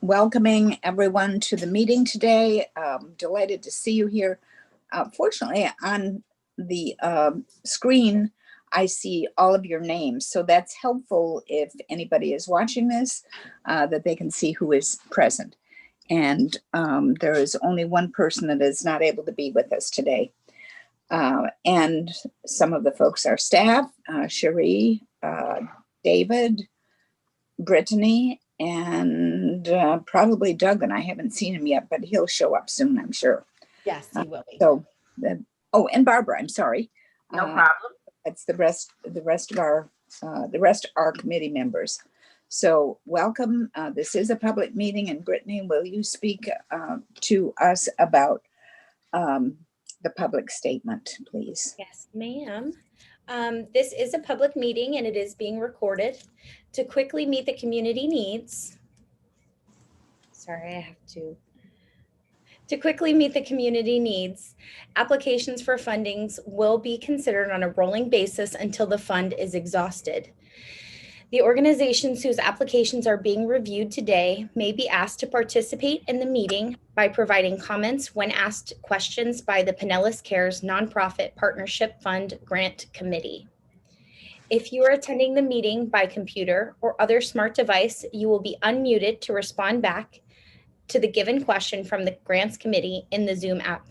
welcoming everyone to the meeting today. Delighted to see you here. Fortunately, on the screen, I see all of your names, so that's helpful if anybody is watching this, that they can see who is present. And there is only one person that is not able to be with us today. And some of the folks are staff, Cherie, David, Brittany, and probably Doug, and I haven't seen him yet, but he'll show up soon, I'm sure. Yes, he will be. And Barbara, I'm sorry. No problem. That's the rest of our committee members. So welcome. This is a public meeting, and Brittany, will you speak to us about the public statement, please? Yes, ma'am. This is a public meeting and it is being recorded to quickly meet the community needs. Sorry, I have to quickly meet the community needs. Applications for fundings will be considered on a rolling basis until the fund is exhausted. The organizations whose applications are being reviewed today may be asked to participate in the meeting by providing comments when asked questions by the Pinellas Cares Nonprofit Partnership Fund Grant Committee. If you are attending the meeting by computer or other smart device, you will be unmuted to respond back to the given question from the Grants Committee in the Zoom app.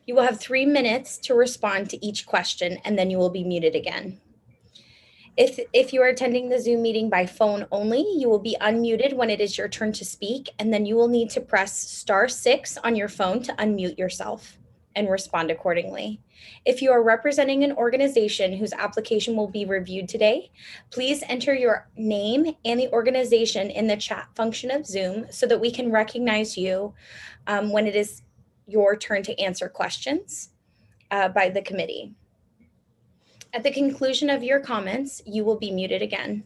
You will have 3 minutes to respond to each question, and then you will be muted again. If you are attending the Zoom meeting by phone only, you will be unmuted when it is your turn to speak, and then you will need to press *6 on your phone to unmute yourself and respond accordingly. If you are representing an organization whose application will be reviewed today, please enter your name and the organization in the chat function of Zoom so that we can recognize you when it is your turn to answer questions by the committee. At the conclusion of your comments, you will be muted again.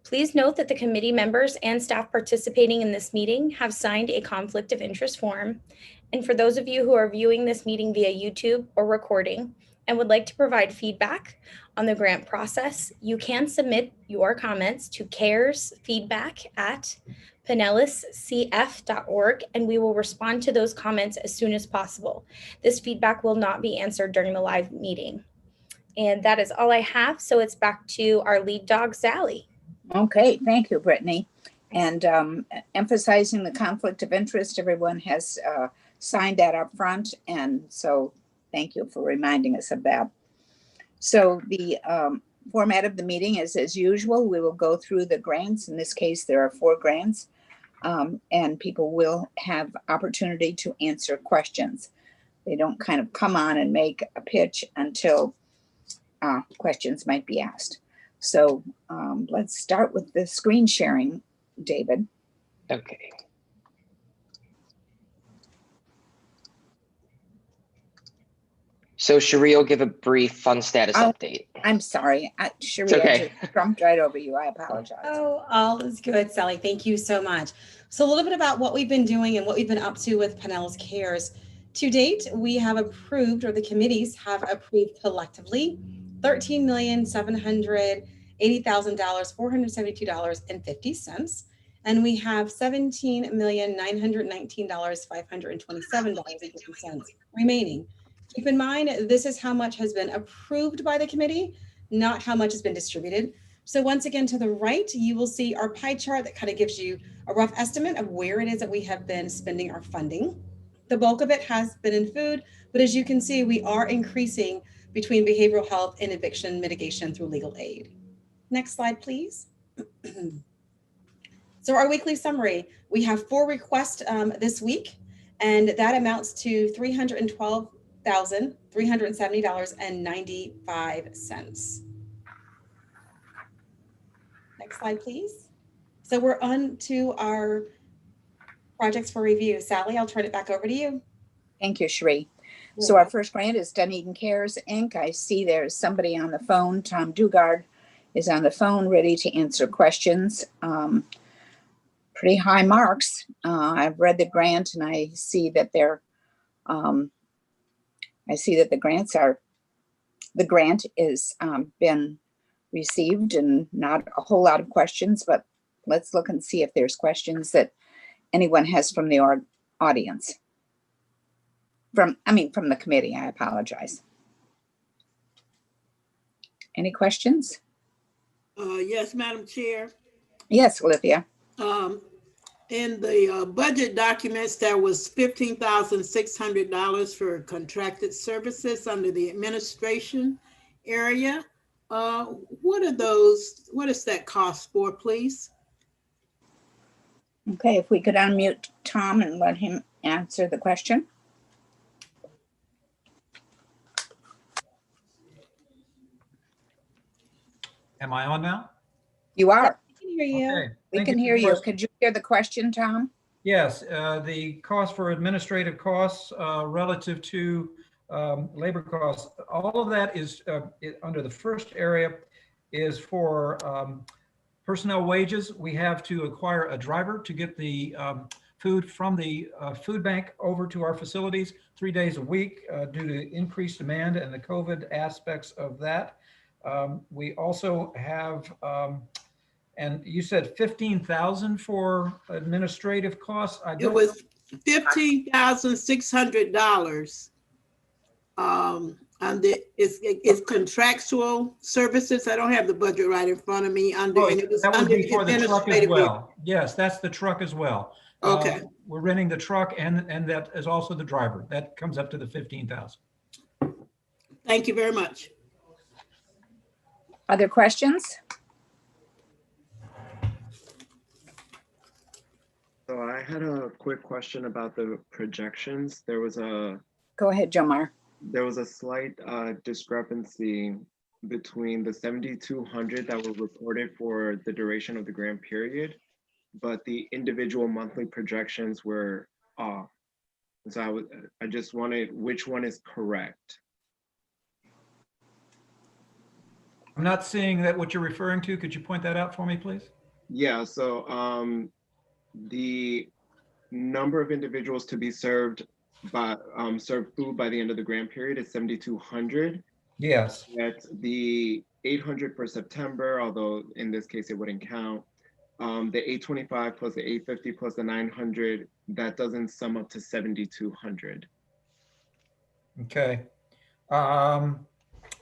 Please note that the committee members and staff participating in this meeting have signed a conflict of interest form. And for those of you who are viewing this meeting via YouTube or recording and would like to provide feedback on the grant process, you can submit your comments to caresfeedback@pinellascf.org, and we will respond to those comments as soon as possible. This feedback will not be answered during the live meeting. And that is all I have. So it's back to our lead dog, Sally. Okay, thank you, Brittany. And emphasizing the conflict of interest, everyone has signed that up front. And so thank you for reminding us of that. So the format of the meeting is as usual. We will go through the grants. In this case, there are 4 grants, and people will have opportunity to answer questions. They don't kind of come on and make a pitch until questions might be asked. So let's start with the screen sharing, David. Okay. So Cherie will give a brief fund status update. I'm sorry, Cherie, okay. I just jumped right over you. I apologize. Oh, all is good, Sally. Thank you so much. So a little bit about what we've been doing and what we've been up to with Pinellas Cares. To date, we have approved, or the committees have approved collectively, $13,780,000, $472.50. And we have $17,919,527.50 remaining. Keep in mind, this is how much has been approved by the committee, not how much has been distributed. So once again, to the right, you will see our pie chart that kind of gives you a rough estimate of where it is that we have been spending our funding. The bulk of it has been in food, but as you can see, we are increasing between behavioral health and eviction mitigation through legal aid. Next slide, please. So our weekly summary, we have 4 requests this week, and that amounts to $312,370.95. Next slide, please. So we're on to our projects for review. Sally, I'll turn it back over to you. Thank you, Cherie. So our first grant is Dunedin Cares, Inc. I see there's somebody on the phone. Tom Dugard is on the phone, ready to answer questions. Pretty high marks. I've read the grant, and I see that the grant is been received, and not a whole lot of questions, but let's look and see if there's questions that anyone has from the audience. From the committee, I apologize. Any questions? Yes, Madam Chair. Yes, Olivia. In the budget documents, there was $15,600 for contracted services under the administration area. What are those? What is that cost for, please? Okay, if we could unmute Tom and let him answer the question. Am I on now? You are. I can hear you. Okay. We thank can for hear the you. question. Could you hear the question, Tom? Yes, the cost for administrative costs relative to labor costs, all of that is under the first area is for personnel wages. We have to acquire a driver to get the food from the food bank over to our facilities 3 days a week due to increased demand and the COVID aspects of that. We also have, and you said 15,000 for administrative costs. It was $15,600. And it's contractual services. I don't have the budget right in front of me. And it was That would under be for the truck as administrative. well. Yes, that's the truck as well. Okay. We're renting the truck and that is also the driver. That comes up to the 15,000. Thank you very much. Other questions? So I had a quick question about the projections. There was a Go ahead, Jomar. slight discrepancy between the 7,200 that were reported for the duration of the grant period, but the individual monthly projections were off. So I just wanted, which one is correct? I'm not seeing that what you're referring to. Could you point that out for me, please? Yeah, so the number of individuals to be served food by the end of the grant period is 7,200. Yes. That's the 800 for September, although in this case it wouldn't count. The 825 plus the 850 plus the 900, that doesn't sum up to 7,200. Okay.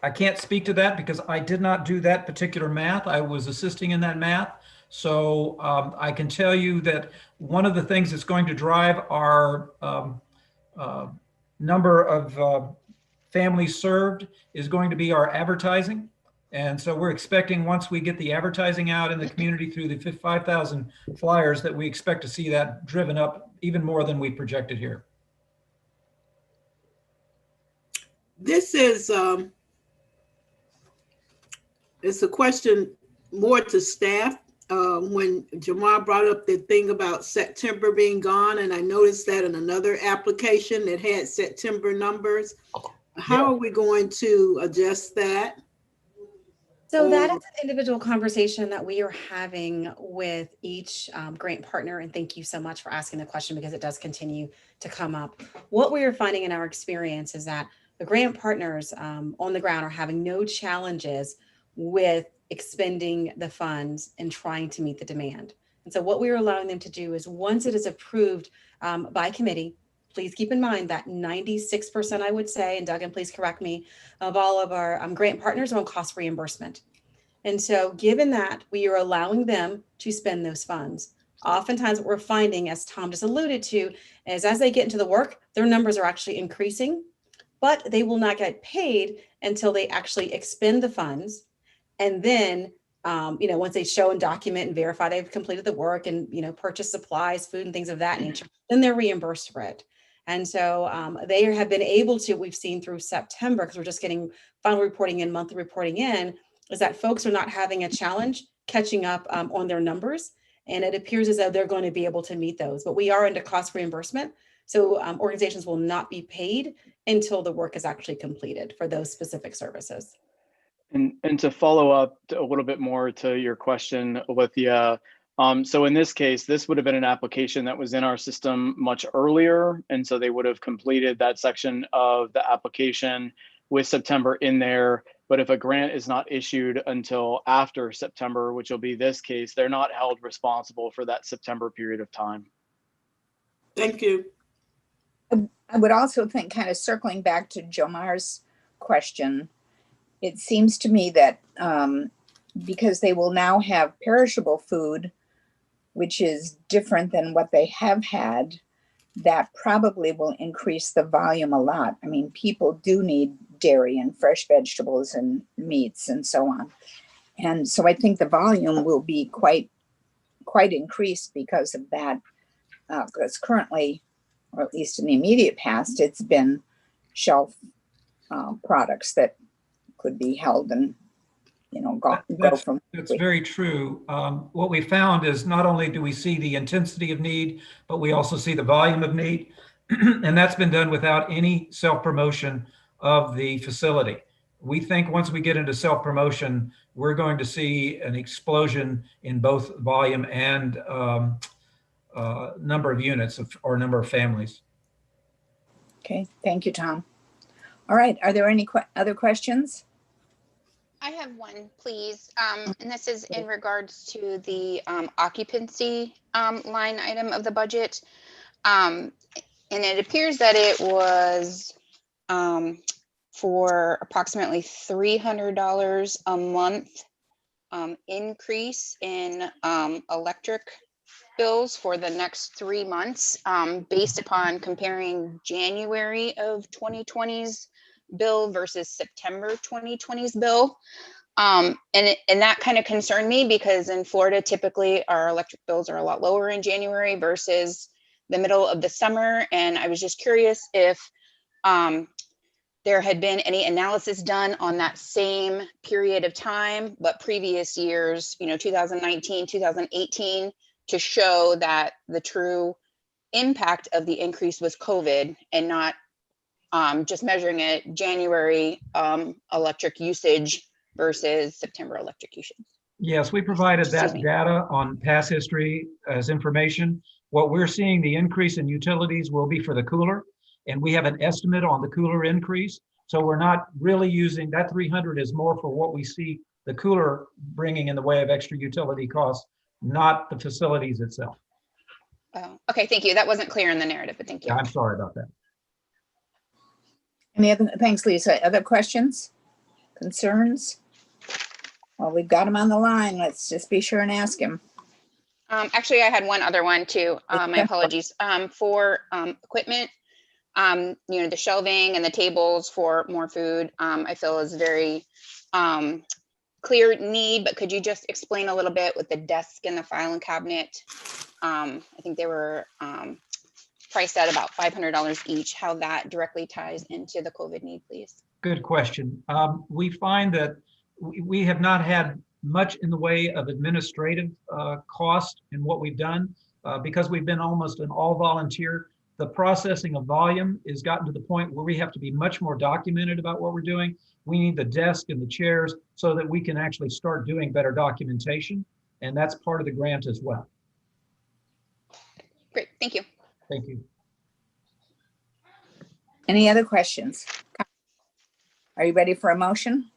I can't speak to that because I did not do that particular math. I was assisting in that math. So I can tell you that one of the things that's going to drive our number of families served is going to be our advertising. And so we're expecting once we get the advertising out in the community through the 5,000 flyers that we expect to see that driven up even more than we projected here. This is it's a question more to staff. When Jamar brought up the thing about September being gone, and I noticed that in another application that had September numbers. How are we going to adjust that? So that is an individual conversation that we are having with each grant partner. And thank you so much for asking the question because it does continue to come up. What we are finding in our experience is that the grant partners on the ground are having no challenges with expending the funds and trying to meet the demand. And so what we're allowing them to do is once it is approved by committee, please keep in mind that 96%, I would say, and Duggan, please correct me, of all of our grant partners are on cost reimbursement. And so given that, we are allowing them to spend those funds. Oftentimes what we're finding, as Tom just alluded to, is as they get into the work, their numbers are actually increasing, but they will not get paid until they actually expend the funds. And then, once they show and document and verify they've completed the work and, purchase supplies, food and things of that nature, then they're reimbursed for it. And so they have been able to, we've seen through September, because we're just getting final reporting in, monthly reporting in, is that folks are not having a challenge catching up on their numbers. And it appears as though they're going to be able to meet those. But we are into cost reimbursement. So organizations will not be paid until the work is actually completed for those specific services. And to follow up a little bit more to your question, Alithia, so in this case, this would have been an application that was in our system much earlier. And so they would have completed that section of the application with September in there. But if a grant is not issued until after September, which will be this case, they're not held responsible for that September period of time. Thank you. I would also think, kind of circling back to Jomar's question, it seems to me that because they will now have perishable food, which is different than what they have had, that probably will increase the volume a lot. I mean, people do need dairy and fresh vegetables and meats and so on. And so I think the volume will be quite increased because of that. Because currently, or at least in the immediate past, it's been shelf products that could be held and, you know, go from. That's very true. What we found is not only do we see the intensity of need, but we also see the volume of need. And that's been done without any self-promotion of the facility. We think once we get into self-promotion, we're going to see an explosion in both volume and number of units or number of families. Okay, thank you, Tom. All right, are there any other questions? I have one, please. And this is in regards to the occupancy line item of the budget. And it appears that it was for approximately $300 a month increase in electric bills for the next 3 months, based upon comparing January of 2020's bill versus September 2020's bill. And that kind of concerned me because in Florida, typically our electric bills are a lot lower in January versus the middle of the summer. And I was just curious if there had been any analysis done on that same period of time, but previous years, you know, 2019, 2018, to show that the true impact of the increase was COVID and not just measuring it January electric usage versus September electric usage. Yes, we provided that data on past history as information. What we're seeing, the increase in utilities will be for the cooler, and we have an estimate on the cooler increase. So we're not really using that 300 is more for what we see the cooler bringing in the way of extra utility costs, not the facilities itself. Oh, okay, thank you. That wasn't clear in the narrative, but thank you. Yeah, I'm sorry about that. Any other, thanks, Lisa. Other questions, concerns? Well, we've got him on the line. Let's just be sure and ask him. Actually, I had one other one too. My apologies. For equipment, you know, the shelving and the tables for more food, I feel is very clear need, but could you just explain a little bit with the desk and the filing cabinet? I think they were priced at about $500 each, how that directly ties into the COVID need, please. Good question. We find that we have not had much in the way of administrative cost in what we've done because we've been almost an all volunteer. The processing of volume has gotten to the point where we have to be much more documented about what we're doing. We need the desk and the chairs so that we can actually start doing better documentation. And that's part of the grant as well. Great, thank you. Thank you. Any other questions? Are you ready for a motion?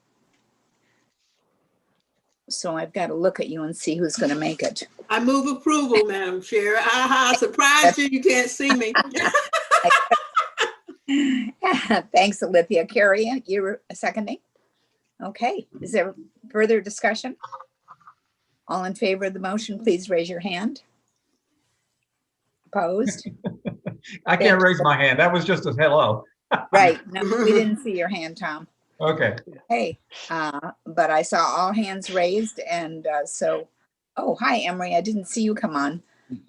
So I've got to look at you and see who's going to make it. I move approval, Madam Chair. Aha, surprised you. You can't see me. Thanks, Alithia. Carrie, you're seconding? Okay. Is there further discussion? All in favor of the motion, please raise your hand. Opposed? I can't raise my hand. That was just a hello. Right. No, we didn't see your hand, Tom. Okay. Hey, but I saw all hands raised, and oh, hi, Emery. I didn't see you come on.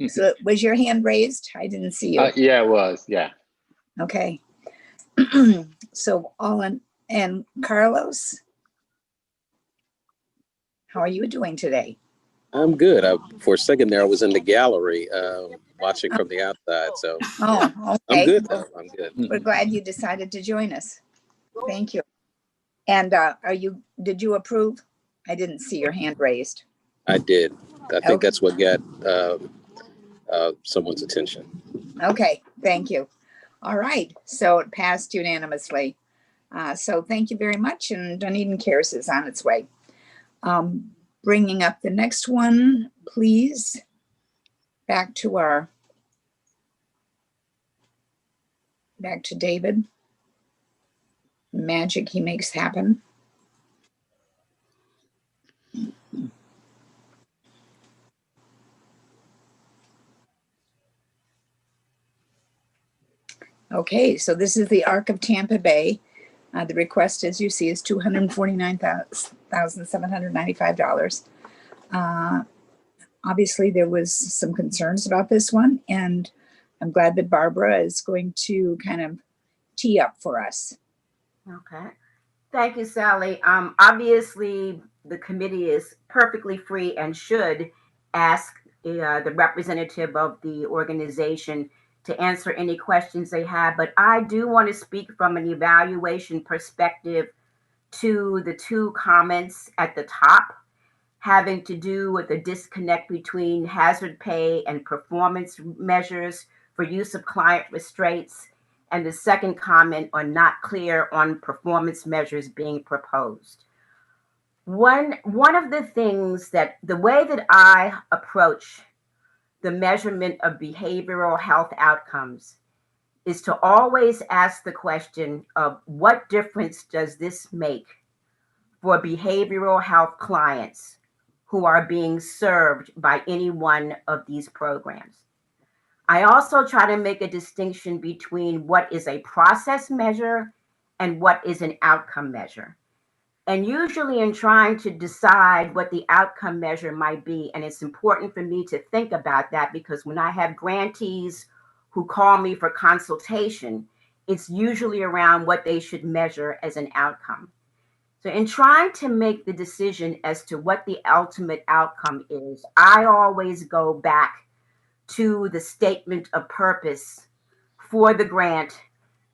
So was your hand raised? I didn't see you. Yeah, it was. Yeah. Okay. So all in, and Carlos, how are you doing today? I'm good. For a second there, I was in the gallery watching from the outside. So oh, okay. I'm good though. I'm good. We're glad you decided to join us. Thank you. And did you approve? I didn't see your hand raised. I did. I think Okay. that's what got someone's attention. Okay, thank you. All right, so it passed unanimously. So thank you very much. And Dunedin Cares is on its way. Bringing up the next one, please. Back to David. Magic he makes happen. Okay, so this is the Arc of Tampa Bay. The request, as you see, is $249,795. Obviously, there was some concerns about this one, and I'm glad that Barbara is going to kind of tee up for us. Okay. Thank you, Sally. Obviously, the committee is perfectly free and should ask the representative of the organization to answer any questions they have. But I do want to speak from an evaluation perspective to the two comments at the top having to do with the disconnect between hazard pay and performance measures for use of client restraints, and the second comment on not clear on performance measures being proposed. One of the things that the way that I approach the measurement of behavioral health outcomes is to always ask the question of what difference does this make for behavioral health clients who are being served by any one of these programs. I also try to make a distinction between what is a process measure and what is an outcome measure. And usually in trying to decide what the outcome measure might be, and it's important for me to think about that because when I have grantees who call me for consultation, it's usually around what they should measure as an outcome. So in trying to make the decision as to what the ultimate outcome is, I always go back to the statement of purpose for the grant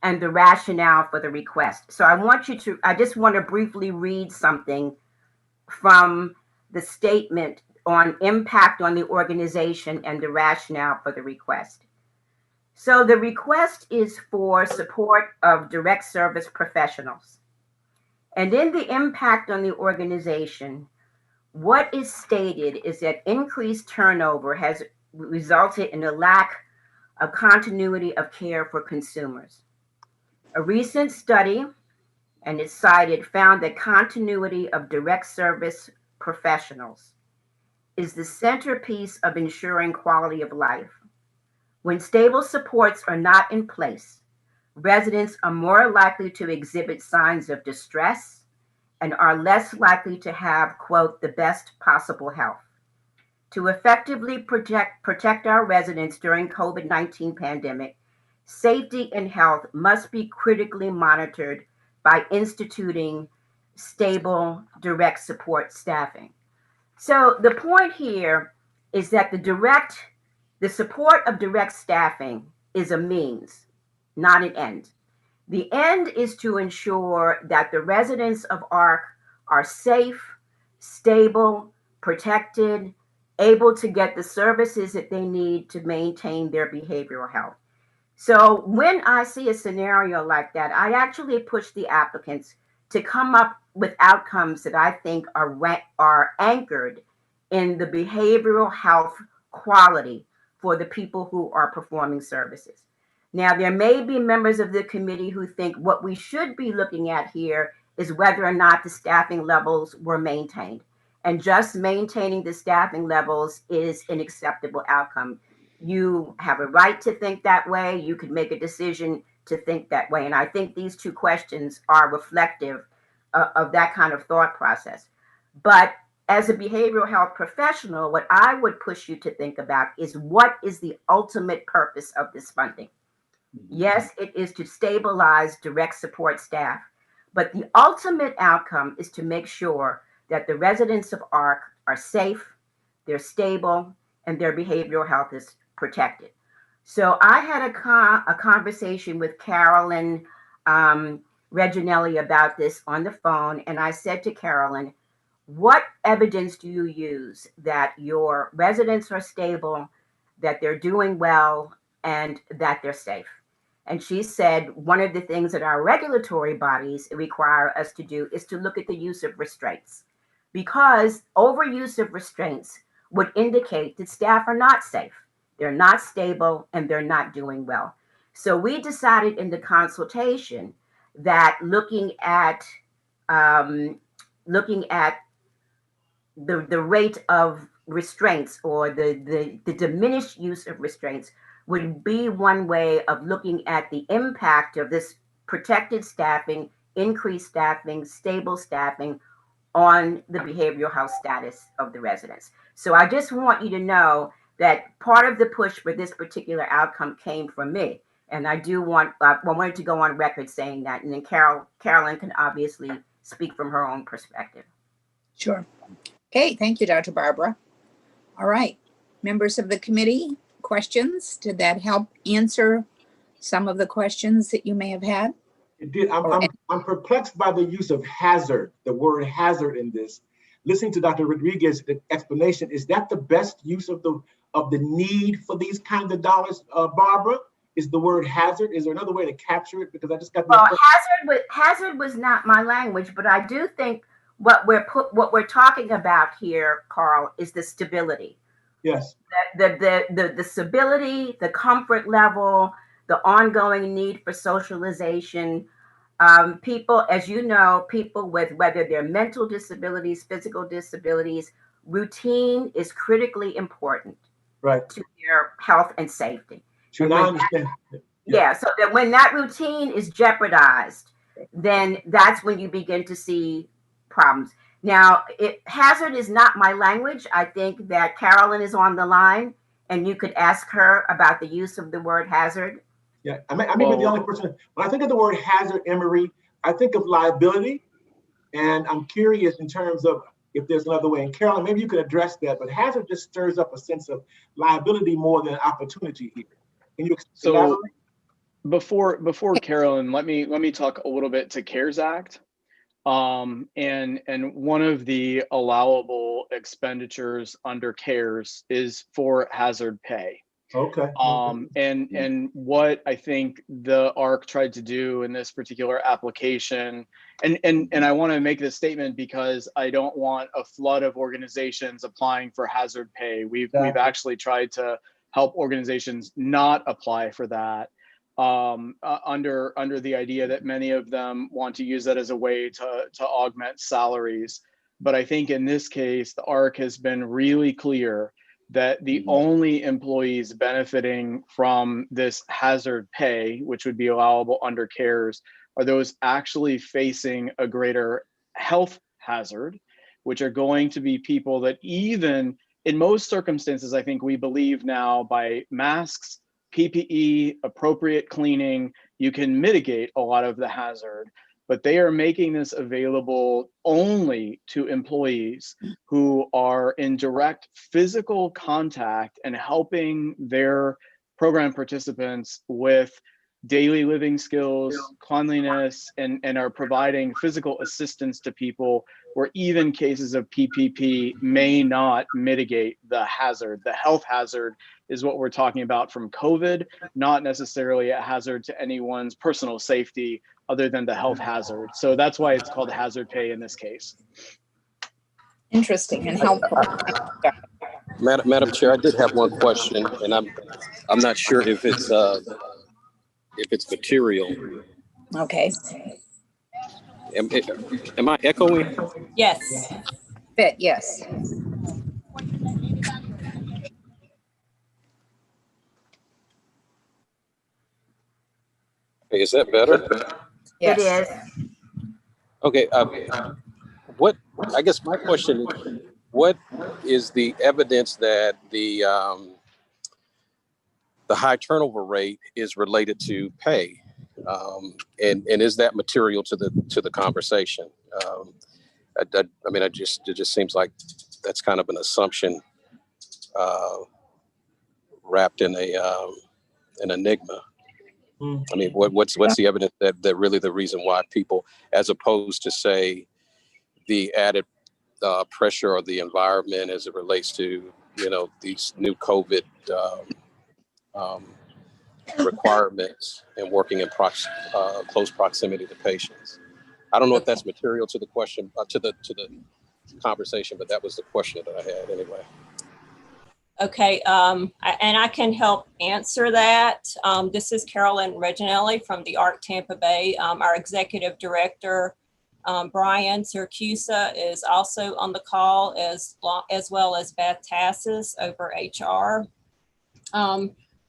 and the rationale for the request. So I just want to briefly read something from the statement on impact on the organization and the rationale for the request. So the request is for support of direct service professionals. And in the impact on the organization, what is stated is that increased turnover has resulted in a lack of continuity of care for consumers. A recent study, and it's cited, found that continuity of direct service professionals is the centerpiece of ensuring quality of life. When stable supports are not in place, residents are more likely to exhibit signs of distress and are less likely to have, quote, the best possible health. To effectively protect our residents during COVID-19 pandemic, safety and health must be critically monitored by instituting stable direct support staffing. So the point here is that the support of direct staffing is a means, not an end. The end is to ensure that the residents of ARC are safe, stable, protected, able to get the services that they need to maintain their behavioral health. So when I see a scenario like that, I actually push the applicants to come up with outcomes that I think are anchored in the behavioral health quality for the people who are performing services. Now, there may be members of the committee who think what we should be looking at here is whether or not the staffing levels were maintained. And just maintaining the staffing levels is an acceptable outcome. You have a right to think that way. You could make a decision to think that way. And I think these two questions are reflective of that kind of thought process. But as a behavioral health professional, what I would push you to think about is what is the ultimate purpose of this funding? Yes, it is to stabilize direct support staff, but the ultimate outcome is to make sure that the residents of ARC are safe, they're stable, and their behavioral health is protected. So I had a conversation with Carolyn Reginelli about this on the phone, and I said to Carolyn, what evidence do you use that your residents are stable, that they're doing well, and that they're safe? And she said one of the things that our regulatory bodies require us to do is to look at the use of restraints, because overuse of restraints would indicate that staff are not safe, they're not stable, and they're not doing well. So we decided in the consultation that looking at the rate of restraints, or the diminished use of restraints, would be one way of looking at the impact of this protected staffing, increased staffing, stable staffing on the behavioral health status of the residents. So I just want you to know that part of the push for this particular outcome came from me. And I wanted to go on record saying that. And then Carolyn can obviously speak from her own perspective. Sure. Okay, thank you, Dr. Barbara. All right, members of the committee, questions? Did that help answer some of the questions that you may have had? It did. I'm perplexed by the use of hazard, the word hazard in this. Listening to Dr. Rodriguez's explanation, is that the best use of the need for these kinds of dollars, Barbara? Is the word hazard? Is there another way to capture it? Because I just got. Well, hazard was not my language, but I do think what we're talking about here, Carl, is the stability. Yes. The stability, the comfort level, the ongoing need for socialization. People, as you know, people with whether they're mental disabilities, physical disabilities, routine is critically important, right, to their health and safety. Sure, I understand. Yeah, so that when that routine is jeopardized, then that's when you begin to see problems. Now, hazard is not my language. I think that Carolyn is on the line, and you could ask her about the use of the word hazard. Yeah, I may be the only person. When I think of the word hazard, Emery, I think of liability, and I'm curious in terms of if there's another way. And Carolyn, maybe you could address that, but hazard just stirs up a sense of liability more than opportunity here. Can you elaborate? Before Carolyn, let me talk a little bit to CARES Act. And one of the allowable expenditures under CARES is for hazard pay. Okay. And what I think the ARC tried to do in this particular application, and I want to make this statement because I don't want a flood of organizations applying for hazard pay. We've actually tried to help organizations not apply for that, under the idea that many of them want to use that as a way to augment salaries. But I think in this case, the ARC has been really clear that the only employees benefiting from this hazard pay, which would be allowable under CARES, are those actually facing a greater health hazard, which are going to be people that, even in most circumstances, I think we believe now, by masks, PPE, appropriate cleaning, you can mitigate a lot of the hazard. But they are making this available only to employees who are in direct physical contact and helping their program participants with daily living skills, cleanliness, and are providing physical assistance to people where even cases of PPP may not mitigate the hazard. The health hazard is what we're talking about from COVID, not necessarily a hazard to anyone's personal safety other than the health hazard. So that's why it's called hazard pay in this case. Interesting and helpful. Madam Chair, I did have one question, and I'm not sure if it's material. Okay. Am I echoing? Yes. Fit, yes. Okay, is that better? Yes. It is. Okay. I guess my question is, what is the evidence that the high turnover rate is related to pay, and is that material to the conversation? I mean, it just seems like that's kind of an assumption wrapped in an enigma. I mean, what's the evidence that really the reason why people, as opposed to say the added pressure or the environment as it relates to these new COVID requirements and working in close proximity to patients. I don't know if that's material to the question, to the conversation, but that was the question that I had anyway. Okay, and I can help answer that. This is Carolyn Reginelli from the ARC Tampa Bay. Our executive director, Brian Siracusa, is also on the call, as well as Beth Tassis over HR.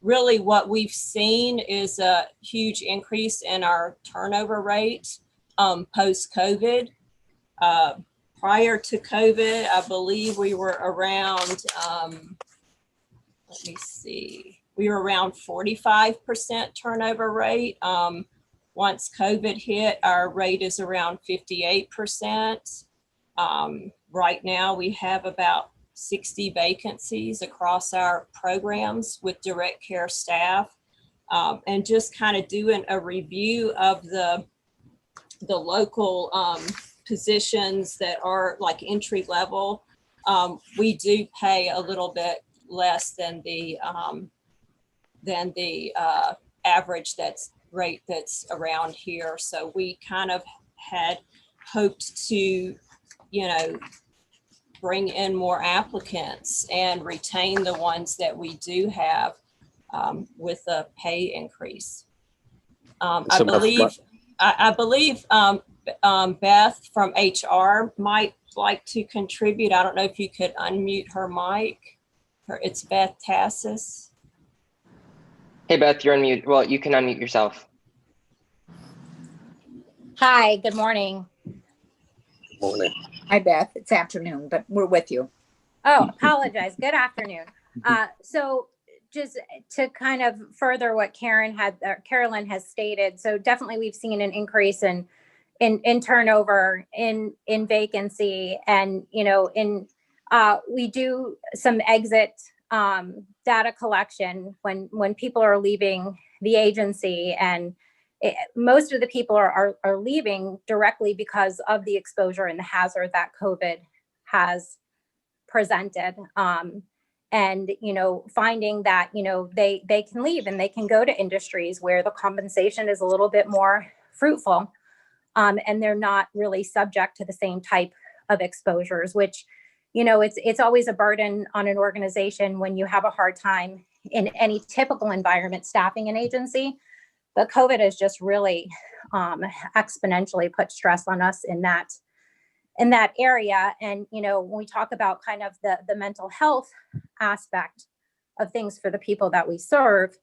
Really what we've seen is a huge increase in our turnover rate post-COVID. Prior to COVID, I believe we were around, let me see, we were around 45% turnover rate. Once COVID hit, our rate is around 58%. Right now, we have about 60 vacancies across our programs with direct care staff, and just kind of doing a review of the local positions that are like entry level. We do pay a little bit less than the average rate that's around here. So we kind of had hoped to, bring in more applicants and retain the ones that we do have with a pay increase. I believe Beth from HR might like to contribute. I don't know if you could unmute her mic. It's Beth Tassis. Hey, Beth, you're on mute. Well, you can unmute yourself. Hi, good morning. Morning. Hi, Beth. It's afternoon, but we're with you. Oh, apologize. Good afternoon. So just to kind of further what Carolyn has stated, so definitely we've seen an increase in turnover, in vacancy, and we do some exit data collection when people are leaving the agency, and most of the people are leaving directly because of the exposure and the hazard that COVID has presented. And, finding that, they can leave and they can go to industries where the compensation is a little bit more fruitful, and they're not really subject to the same type of exposures, which, it's always a burden on an organization when you have a hard time in any typical environment staffing an agency. But COVID has just really exponentially put stress on us in that area. And, when we talk about kind of the mental health aspect of things for the people that we serve,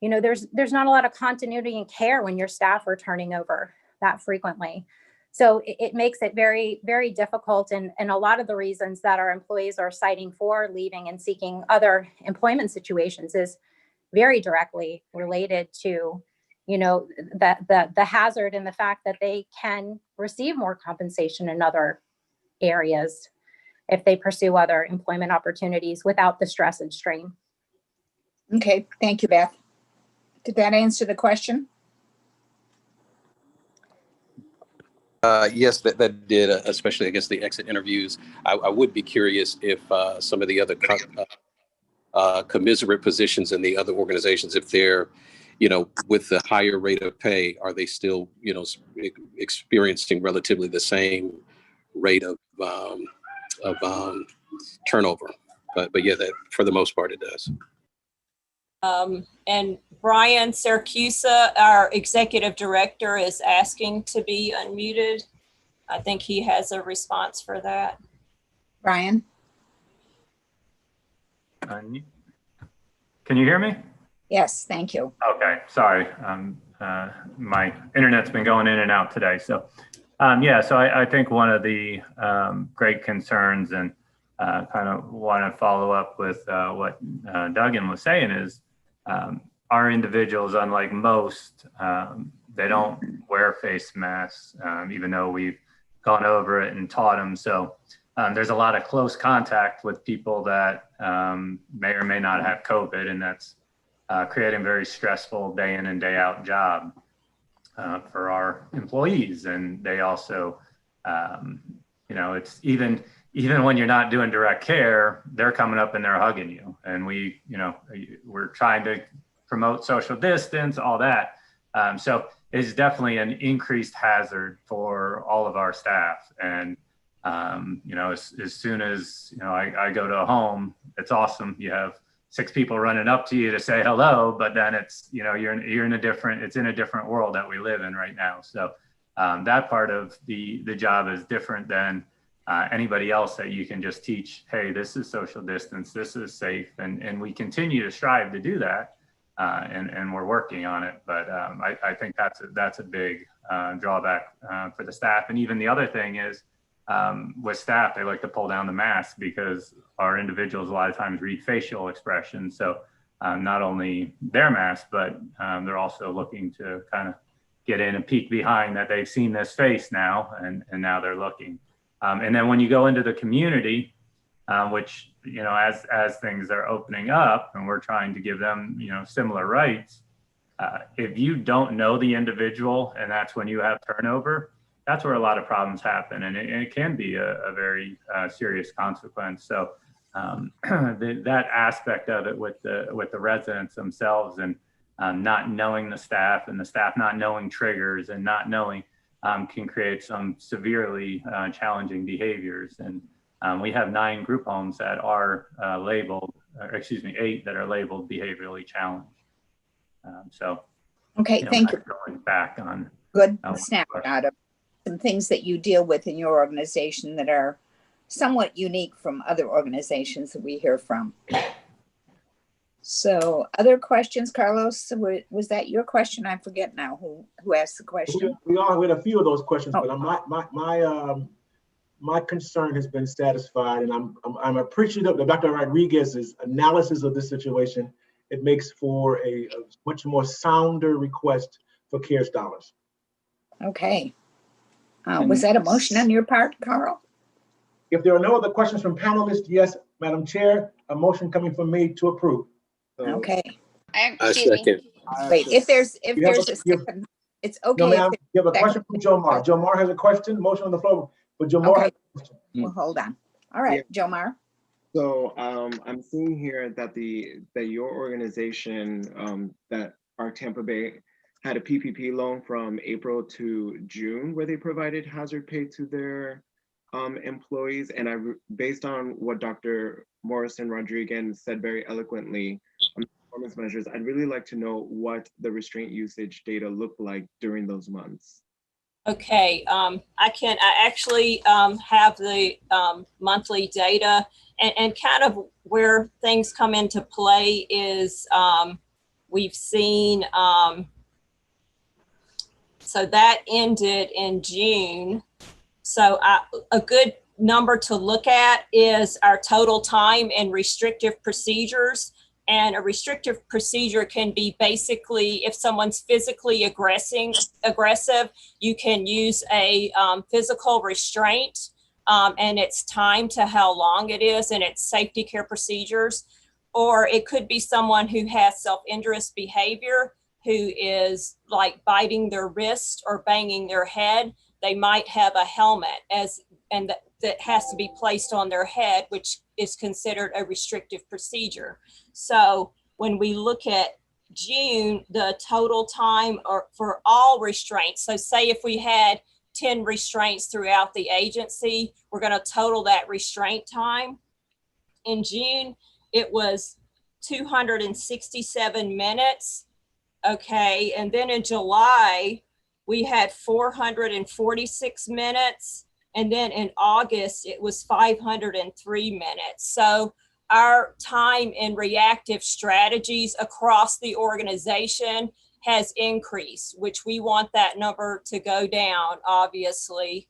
there's not a lot of continuity in care when your staff are turning over that frequently. So it makes it very, very difficult. And a lot of the reasons that our employees are citing for leaving and seeking other employment situations is very directly related to the hazard and the fact that they can receive more compensation in other areas if they pursue other employment opportunities without the stress and strain. Okay, thank you, Beth. Did that answer the question? Yes, that did, especially I guess the exit interviews. I would be curious if some of the other commiserate positions in the other organizations, if they're, with the higher rate of pay, are they still, experiencing relatively the same rate of turnover? But yeah, that for the most part it does. And Brian Siracusa, our executive director, is asking to be unmuted. I think he has a response for that. Brian? Can you hear me? Yes, thank you. Okay, sorry. My internet's been going in and out today. So so I think one of the great concerns, and kind of want to follow up with what Duggan was saying, is our individuals, unlike most, they don't wear face masks, even though we've gone over it and taught them. So there's a lot of close contact with people that may or may not have COVID, and that's creating a very stressful day in and day out job for our employees. And they also, it's even when you're not doing direct care, they're coming up and they're hugging you. And we're trying to promote social distance, all that. So it's definitely an increased hazard for all of our staff. And, you know, as soon as, you know, I go to a home, it's awesome. You have 6 people running up to you to say hello, but then it's, you know, you're in a different, it's in a different world that we live in right now. So that part of the job is different than anybody else, that you can just teach, hey, this is social distance, this is safe. And we continue to strive to do that. And we're working on it. But I think that's a big drawback for the staff. And even the other thing is, with staff, they like to pull down the mask because our individuals a lot of times read facial expressions. So not only their mask, but they're also looking to kind of get in and peek behind that they've seen this face now, and now they're looking. And then when you go into the community, which, you know, as things are opening up and we're trying to give them, you know, similar rights, if you don't know the individual and that's when you have turnover, that's where a lot of problems happen, and it can be a very serious consequence. So that aspect of it with the residents themselves, and not knowing the staff, and the staff not knowing triggers and not knowing, can create some severely challenging behaviors. And we have 9 group homes that are labeled, or excuse me, 8 that are labeled behaviorally challenged. So, Okay, you know, thank you. going back on Good snapshot of some things that you deal with in your organization that are somewhat unique from other organizations that we hear from. So, other questions, Carlos? Was that your question? I forget now who asked the question. We had a few of those questions, but my concern has been satisfied, and I'm appreciative of Dr. Rodriguez's analysis of this situation. It makes for a much more sounder request for CARES dollars. Okay. Was that a motion on your part, Carl? If there are no other questions from panelists, yes, Madam Chair, a motion coming from me to approve. Okay. Excuse me. Wait, if there's a second, it's okay. No, ma'am, you have a question from Jomar. Jomar has a question, motion on the floor, but Jomar has a question. Well, hold on. All right, Jomar. So I'm seeing here that your organization, that ARC Tampa Bay, had a PPP loan from April to June where they provided hazard pay to their employees. And based on what Dr. Morrison Rodriguez said very eloquently on performance measures, I'd really like to know what the restraint usage data looked like during those months. Okay, I actually have the monthly data, and kind of where things come into play is we've seen, so that ended in June. So a good number to look at is our total time in restrictive procedures. And a restrictive procedure can be basically if someone's physically aggressive, you can use a physical restraint, and it's timed to how long it is, and it's safety care procedures. Or it could be someone who has self-injurious behavior, who is like biting their wrist or banging their head. They might have a helmet that has to be placed on their head, which is considered a restrictive procedure. So when we look at June, the total time for all restraints, so say if we had 10 restraints throughout the agency, we're going to total that restraint time. In June, it was 267 minutes. Okay, and then in July, we had 446 minutes. And then in August, it was 503 minutes. So our time in reactive strategies across the organization has increased, which we want that number to go down, obviously.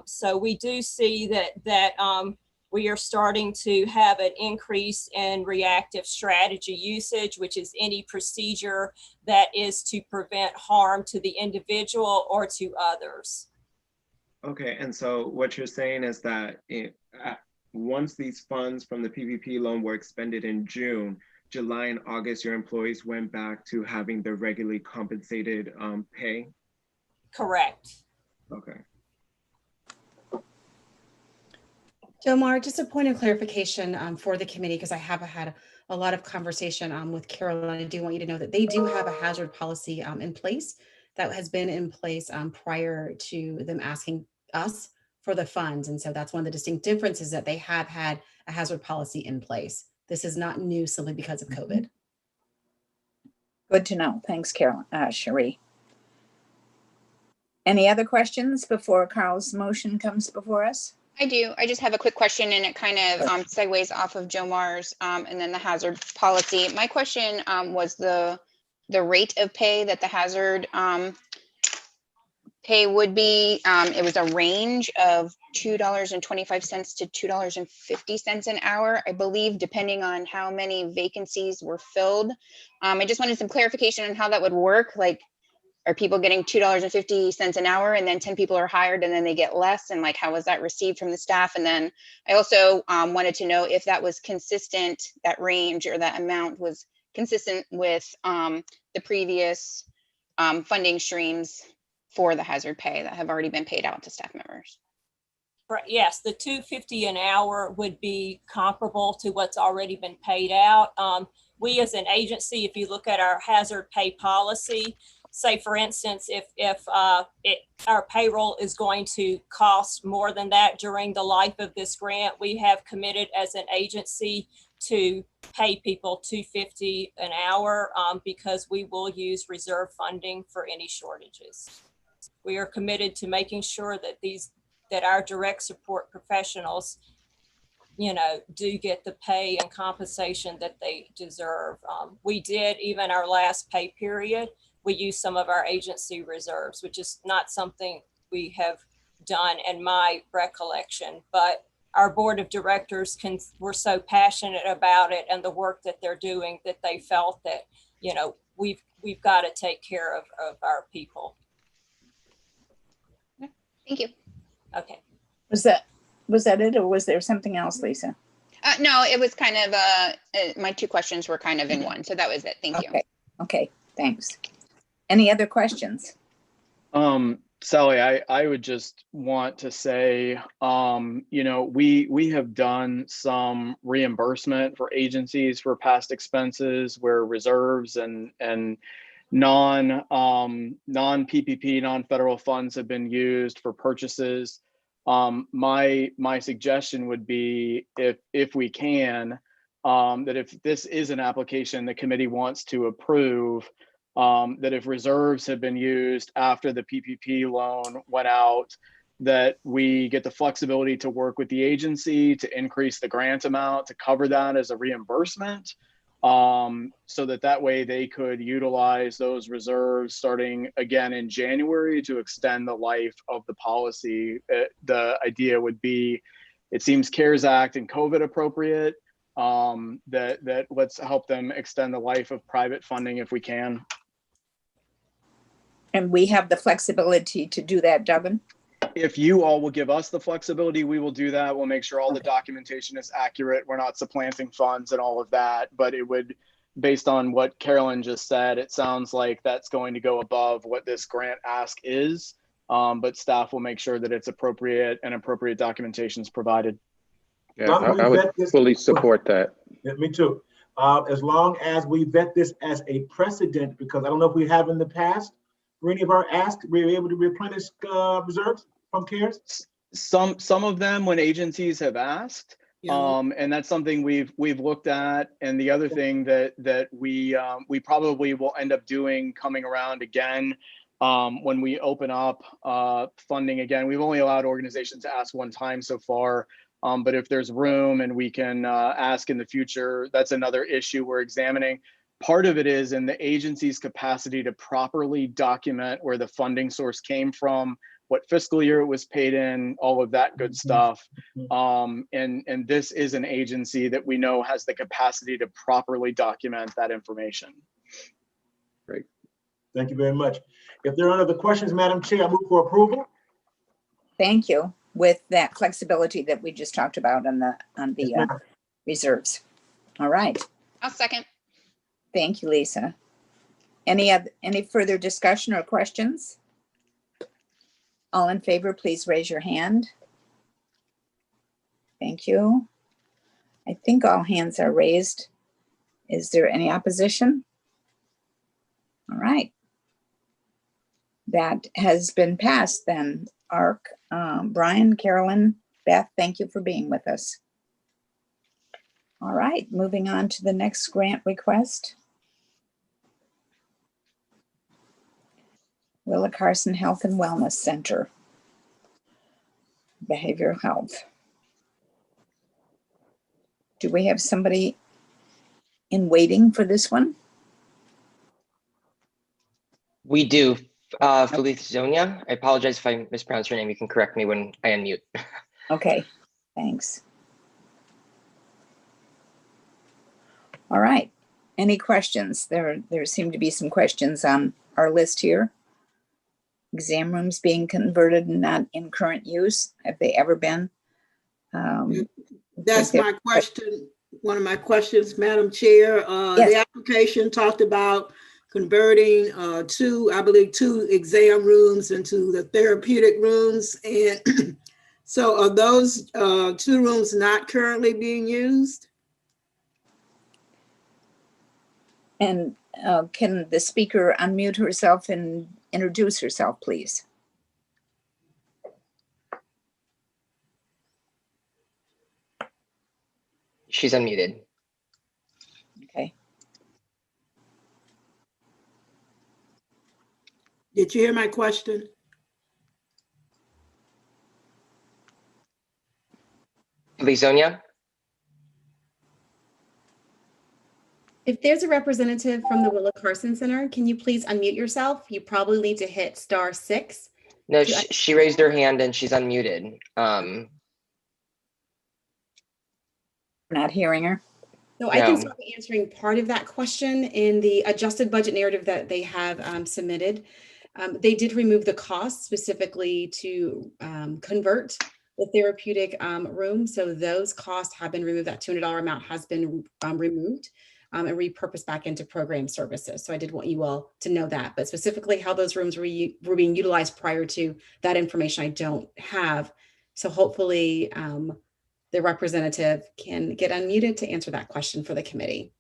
So we do see that we are starting to have an increase in reactive strategy usage, which is any procedure that is to prevent harm to the individual or to others. Okay, and so what you're saying is that once these funds from the PPP loan were expended in June, July and August, your employees went back to having their regularly compensated pay? Correct. Okay. Jomar, just a point of clarification for the committee, because I have had a lot of conversation with Carolyn. I do want you to know that they do have a hazard policy in place that has been in place prior to them asking us for the funds. And so that's one of the distinct differences, that they have had a hazard policy in place. This is not new simply because of COVID. Good to know. Thanks, Carol, Cherie. Any other questions before Carl's motion comes before us? I do. I just have a quick question, and it kind of segues off of Jomar's and then the hazard policy. My question was the rate of pay that the hazard pay would be. It was a range of $2.25 to $2.50 an hour, I believe, depending on how many vacancies were filled. I just wanted some clarification on how that would work. Like, are people getting $2.50 an hour and then 10 people are hired and then they get less? And like, how was that received from the staff? And then I also wanted to know if that was consistent, that range or that amount was consistent with the previous funding streams for the hazard pay that have already been paid out to staff members. Yes, the $2.50 an hour would be comparable to what's already been paid out. We as an agency, if you look at our hazard pay policy, say for instance, if our payroll is going to cost more than that during the life of this grant, we have committed as an agency to pay people $2.50 an hour because we will use reserve funding for any shortages. We are committed to making sure that our direct support professionals, do get the pay and compensation that they deserve. We did, even our last pay period, we used some of our agency reserves, which is not something we have done in my recollection, but our board of directors were so passionate about it and the work that they're doing that they felt that, we've got to take care of our people. Thank you. Okay. Was that it, or was there something else, Lisa? No, it was kind of, my two questions were kind of in one. So that was it. Thank you. Okay, thanks. Any other questions? Sally, I would just want to say, we have done some reimbursement for agencies for past expenses where reserves and non-PPP, non-federal funds have been used for purchases. My suggestion would be, if we can, that if this is an application the committee wants to approve, that if reserves have been used after the PPP loan went out, that we get the flexibility to work with the agency to increase the grant amount to cover that as a reimbursement, so that way they could utilize those reserves starting again in January to extend the life of the policy. The idea would be, it seems CARES Act and COVID appropriate, that let's help them extend the life of private funding if we can. And we have the flexibility to do that, Duggan? If you all will give us the flexibility, we will do that. We'll make sure all the documentation is accurate. We're not supplanting funds and all of that, but it would, based on what Carolyn just said, it sounds like that's going to go above what this grant ask is, but staff will make sure that it's appropriate and appropriate documentation is provided. Yeah, I would fully support that. Yeah, me too. As long as we vet this as a precedent, because I don't know if we have in the past, for any of our asks, we were able to replenish reserves from CARES? Some of them when agencies have asked, and that's something we've looked at. And the other thing that we probably will end up doing coming around again, when we open up funding again. We've only allowed organizations to ask one time so far, but if there's room and we can ask in the future, that's another issue we're examining. Part of it is in the agency's capacity to properly document where the funding source came from, what fiscal year it was paid in, all of that good stuff. And this is an agency that we know has the capacity to properly document that information. Great. Thank you very much. If there are other questions, Madam Chair, I move for approval. Thank you. With that flexibility that we just talked about on the reserves. All right. I'll second. Thank you, Lisa. Any further discussion or questions? All in favor, please raise your hand. Thank you. I think all hands are raised. Is there any opposition? All right. That has been passed then. ARC, Brian, Carolyn, Beth, thank you for being with us. All right, moving on to the next grant request. Willa Carson Health and Wellness Center, behavioral health. Do we have somebody in waiting for this one? We do. Felizonia. I apologize if I mispronounce your name. You can correct me when I unmute. Okay, thanks. All right. Any questions? There seem to be some questions on our list here. Exam rooms being converted and not in current use. Have they ever been? That's my question. One of my questions, Madam Chair. Yes. The application talked about converting I believe two exam rooms into the therapeutic rooms. And so are those two rooms not currently being used? And can the speaker unmute herself and introduce herself, please? She's unmuted. Okay. Did you hear my question? Felizonia? If there's a representative from the Willa Carson Center, can you please unmute yourself? You probably need to hit *6. No, she raised her hand and she's unmuted. Not hearing her. So I can start answering part of that question in the adjusted budget narrative that they have submitted. They did remove the cost specifically to convert the therapeutic room. So those costs have been removed. That $200 amount has been removed and repurposed back into program services. So I did want you all to know that, but specifically how those rooms were being utilized prior to that information, I don't have. So hopefully the representative can get unmuted to answer that question for the committee.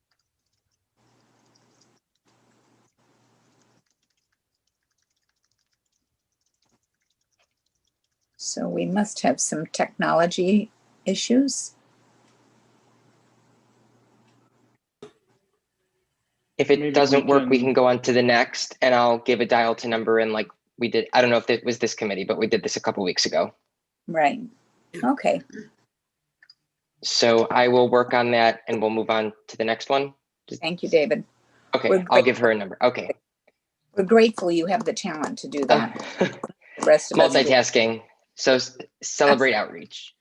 So we must have some technology issues. If it doesn't work, we can go on to the next and I'll give a dial to number in like we did. I don't know if it was this committee, but we did this a couple weeks ago. Right. Okay. So I will work on that and we'll move on to the next one. Thank you, David. Okay, I'll give her a number. Okay. We're grateful you have the talent to do that. The rest of us do. Multitasking. So celebrate outreach.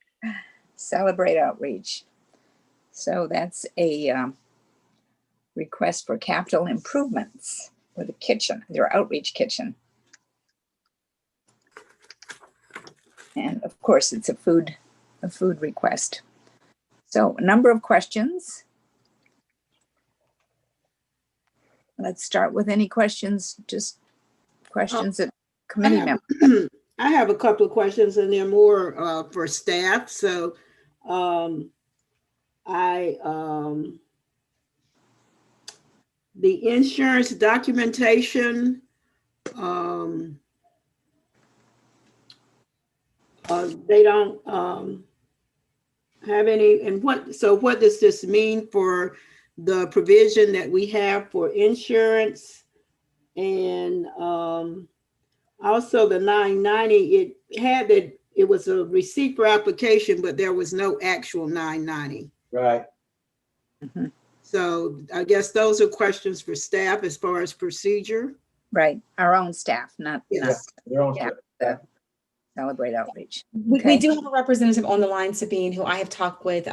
Celebrate outreach. So that's a request for capital improvements for the kitchen, their outreach kitchen. And of course, it's a food request. So a number of questions. Let's start with any questions, just questions that committee members. I have a couple of questions and they're more for staff. So the insurance documentation, they don't have any, and what does this mean for the provision that we have for insurance? And also the 990, it had that it was a receipt for application, but there was no actual 990. Right. Mm-hmm. So I guess those are questions for staff as far as procedure. Right, our own staff, not their own staff. staff. Celebrate outreach. We do have a representative on the line, Sabine, who I have talked with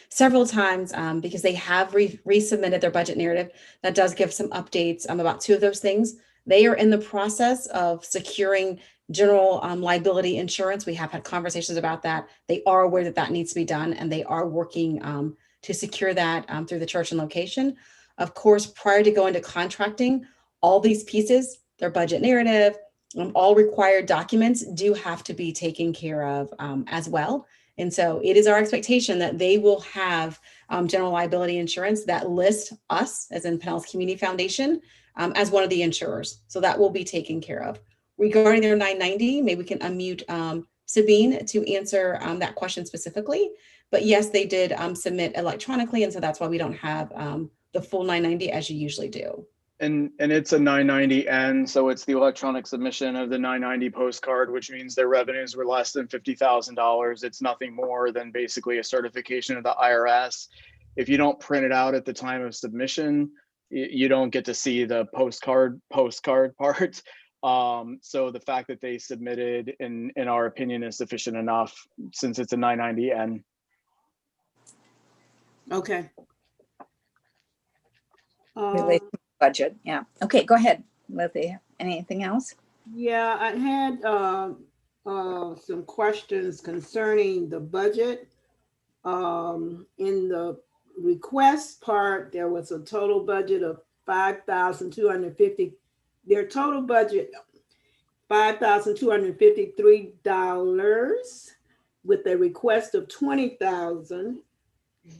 several times because they have resubmitted their budget narrative. That does give some updates about two of those things. They are in the process of securing general liability insurance. We have had conversations about that. They are aware that that needs to be done, and they are working to secure that through the church and location. Of course, prior to going to contracting, all these pieces, their budget narrative, all required documents do have to be taken care of as well. And so it is our expectation that they will have general liability insurance that lists us, as in Pinellas Community Foundation, as one of the insurers. So that will be taken care of. Regarding their 990, maybe we can unmute Sabine to answer that question specifically. But yes, they did submit electronically. And so that's why we don't have the full 990 as you usually do. And it's a 990N, so it's the electronic submission of the 990 postcard, which means their revenues were less than $50,000. It's nothing more than basically a certification of the IRS. If you don't print it out at the time of submission, you don't get to see the postcard part. So the fact that they submitted, in our opinion, is sufficient enough since it's a 990N. Okay. Related to budget, yeah. Okay, go ahead, Lizzie. Anything else? Yeah, I had some questions concerning the budget. In the request part, there was a total budget of $5,250. Their total budget, $5,253, with a request of $20,000.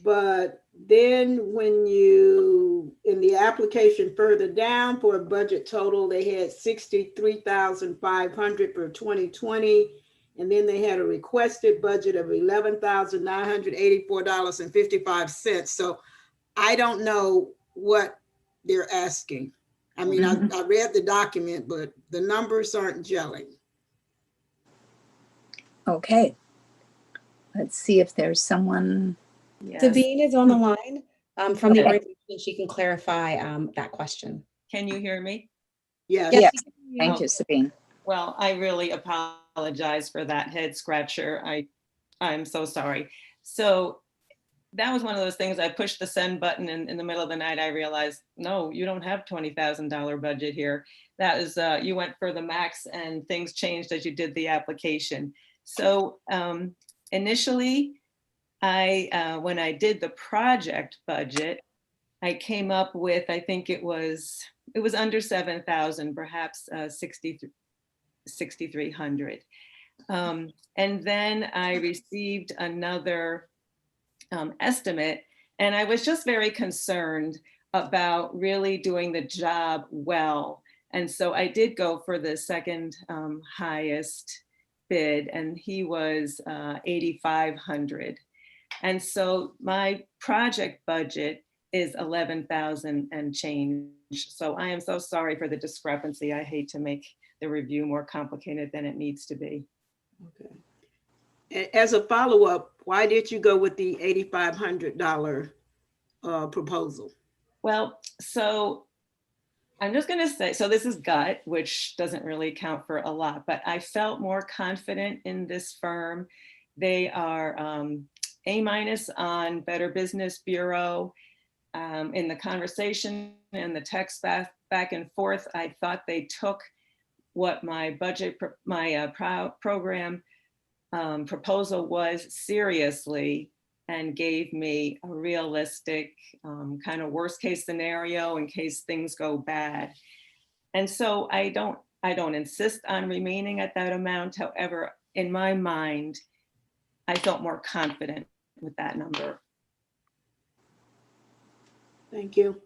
But then when you, in the application further down for a budget total, they had $63,500 for 2020. And then they had a requested budget of $11,984.55. So I don't know what they're asking. I mean, I read the document, but the numbers aren't gelling. Okay. Let's see if there's someone. Yes. Sabine is on the line from the Okay. organization. She can clarify that question. Can you hear me? Yes. Yes. Thank you, Sabine. Well, I really apologize for that head scratcher. I'm so sorry. So that was one of those things. I pushed the send button in the middle of the night. I realized, no, you don't have $20,000 budget here. That is, you went for the max and things changed as you did the application. So initially, when I did the project budget, I came up with, I think it was under 7,000, perhaps 6,300. And then I received another estimate, and I was just very concerned about really doing the job well. And so I did go for the second highest bid, and he was 8,500. And so my project budget is 11,000 and change. So I am so sorry for the discrepancy. I hate to make the review more complicated than it needs to be. Okay. As a follow-up, why did you go with the $8,500 proposal? Well, so I'm just going to say, so this is gut, which doesn't really count for a lot, but I felt more confident in this firm. They are A- on Better Business Bureau. In the conversation and the text back and forth, I thought they took what my budget, program proposal was seriously and gave me a realistic kind of worst case scenario in case things go bad. And so I don't insist on remaining at that amount. However, in my mind, I felt more confident with that number. Thank you.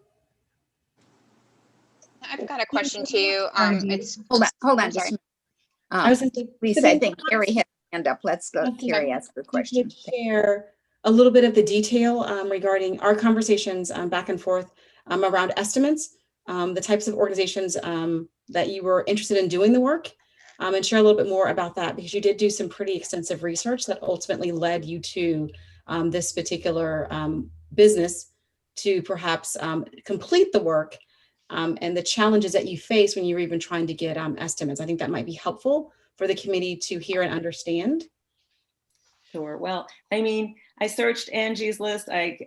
I've got a question too. It's Hold on. sorry. Lisa, I think Carrie had her hand up. Let's go. Carrie ask her question. Share a little bit of the detail regarding our conversations back and forth around estimates, the types of organizations that you were interested in doing the work, and share a little bit more about that, because you did do some pretty extensive research that ultimately led you to this particular business to perhaps complete the work and the challenges that you face when you're even trying to get estimates. I think that might be helpful for the committee to hear and understand. Sure. Well, I mean, I searched Angie's list. I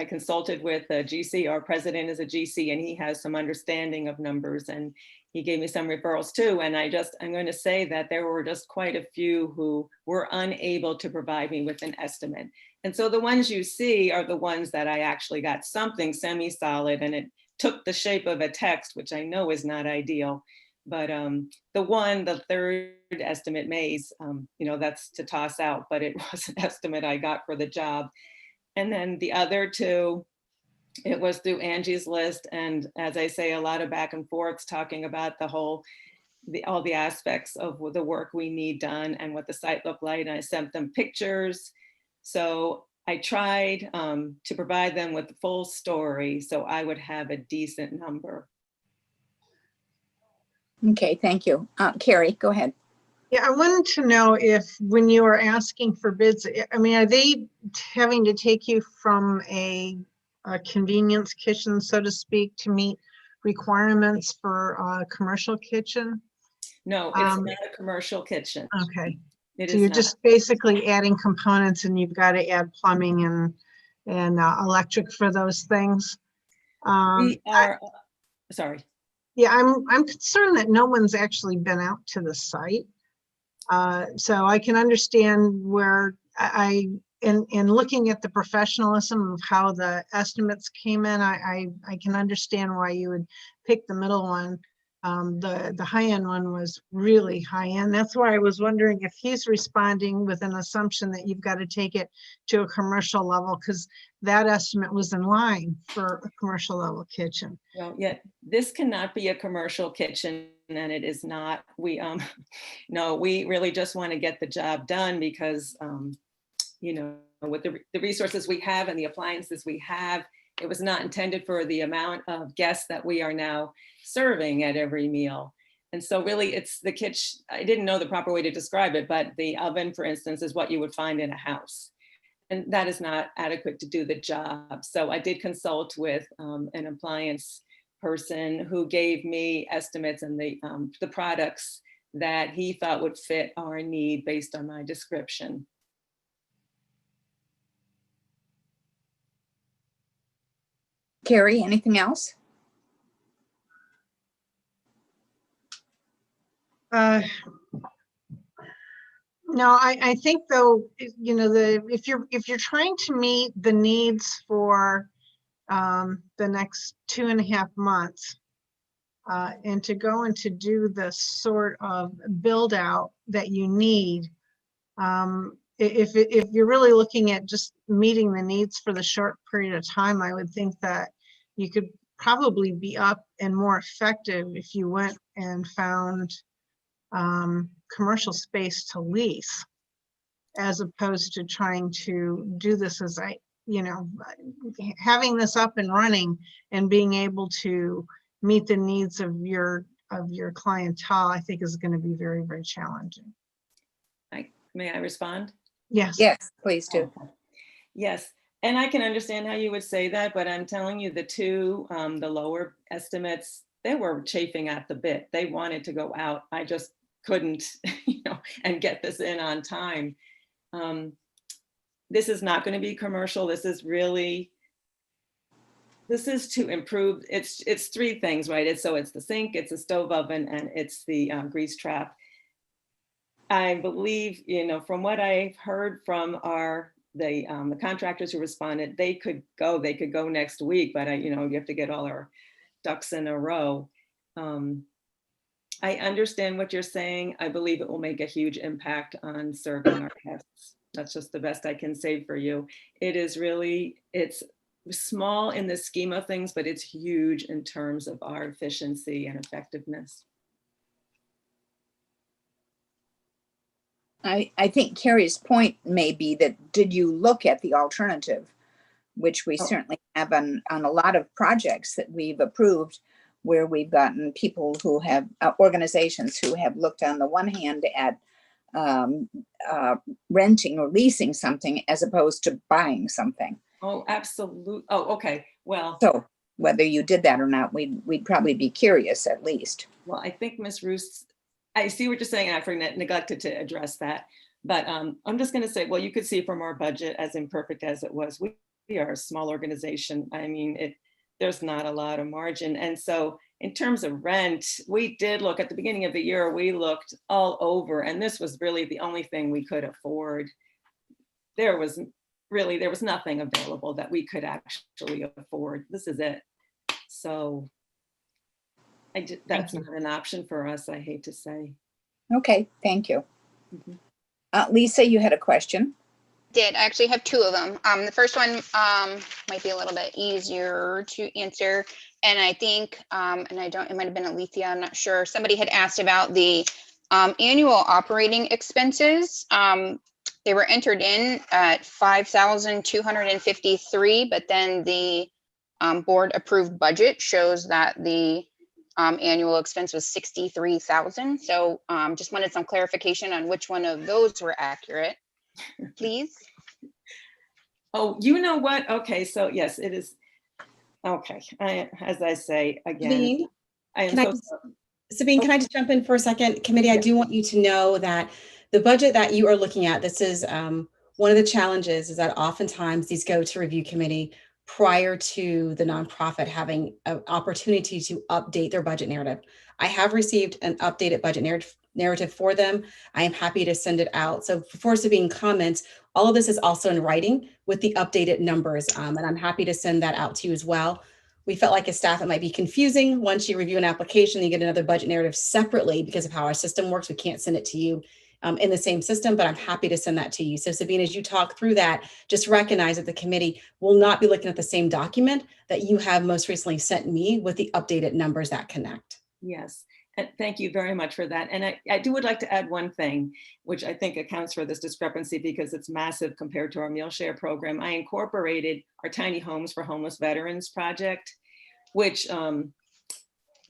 consulted with GC. Our president is a GC, and he has some understanding of numbers, and he gave me some referrals too. And I'm going to say that there were just quite a few who were unable to provide me with an estimate. And so the ones you see are the ones that I actually got something semi-solid, and it took the shape of a text, which I know is not ideal, But the third estimate, Mays, that's to toss out, but it was an estimate I got for the job. And then the other two, it was through Angie's List. And as I say, a lot of back and forths talking about all the aspects of the work we need done and what the site looked like. And I sent them pictures. So I tried to provide them with the full story so I would have a decent number. Okay, thank you. Carrie, go ahead. Yeah, I wanted to know if when you are asking for bids, I mean, are they having to take you from a convenience kitchen, so to speak, to meet requirements for a commercial kitchen? No, it's not a commercial kitchen. Okay. It So is you're not. just basically adding components and you've got to add plumbing and electric for those things. We are, sorry. Yeah, I'm concerned that no one's actually been out to the site. So I can understand where in looking at the professionalism of how the estimates came in, I can understand why you would pick the middle one. The high-end one was really high-end. That's why I was wondering if he's responding with an assumption that you've got to take it to a commercial level, because that estimate was in line for a commercial level kitchen. Well, yeah, this cannot be a commercial kitchen, and it is not. No, we really just want to get the job done because, with the resources we have and the appliances we have, it was not intended for the amount of guests that we are now serving at every meal. And so really it's the kitchen. I didn't know the proper way to describe it, but the oven, for instance, is what you would find in a house. And that is not adequate to do the job. So I did consult with an appliance person who gave me estimates and the products that he thought would fit our need based on my description. Carrie, anything else? No, I think though, if you're trying to meet the needs for the next 2.5 months, and to go and to do the sort of build out that you need, if you're really looking at just meeting the needs for the short period of time, I would think that you could probably be up and more effective if you went and found commercial space to lease, as opposed to trying to do this as having this up and running and being able to meet the needs of your clientele, I think is going to be very, very challenging. May I respond? Yes. Yes, please do. Okay. Yes. And I can understand how you would say that, but I'm telling you, the lower estimates, they were chafing at the bit. They wanted to go out. I just couldn't, and get this in on time. This is not going to be commercial. This is to improve. It's three things, right? It's the sink, it's the stove oven, and it's the grease trap. I believe, from what I've heard from the contractors who responded, they could go next week, but you have to get all our ducks in a row. I understand what you're saying. I believe it will make a huge impact on serving our guests. That's just the best I can say for you. It's small in the scheme of things, but it's huge in terms of our efficiency and effectiveness. I think Carrie's point may be that, did you look at the alternative, which we certainly have on a lot of projects that we've approved, where we've gotten people who have, organizations who have looked on the one hand at renting or leasing something as opposed to buying something. Oh, absolutely. Oh, okay. Well, so whether you did that or not, we'd probably be curious at least. Well, I think Ms. Roos, I see what you're saying, and I neglected to address that. But I'm just going to say, well, you could see from our budget, as imperfect as it was, we are a small organization. I mean, there's not a lot of margin. And so in terms of rent, we did look at the beginning of the year, we looked all over, and this was really the only thing we could afford. There was nothing available that we could actually afford. This is it. So That's not an option for us, I hate to say. Okay, thank you. Lisa, you had a question. I actually have two of them. The first one might be a little bit easier to answer. And I think, and I don't, it might have been Alethea, I'm not sure. Somebody had asked about the annual operating expenses. They were entered in at 5,253, but then the board approved budget shows that the annual expense was 63,000. So just wanted some clarification on which one of those were accurate, please. Oh, you know what? Okay, so yes, it is. Okay, as I say again, Sabine, I am can I so just, sorry. Sabine, can I just jump in for a second? Committee, I do want you to know that the budget that you are looking at, this is one of the challenges is that oftentimes these go to review committee prior to the nonprofit having an opportunity to update their budget narrative. I have received an updated budget narrative for them. I am happy to send it out. So before Sabine comments, all of this is also in writing with the updated numbers, and I'm happy to send that out to you as well. We felt like as staff, it might be confusing once you review an application, you get another budget narrative separately because of how our system works. We can't send it to you in the same system, but I'm happy to send that to you. So Sabine, as you talk through that, just recognize that the committee will not be looking at the same document that you have most recently sent me with the updated numbers that connect. Yes, and thank you very much for that. And I would like to add one thing, which I think accounts for this discrepancy because it's massive compared to our meal share program. I incorporated our Tiny Homes for Homeless Veterans project, which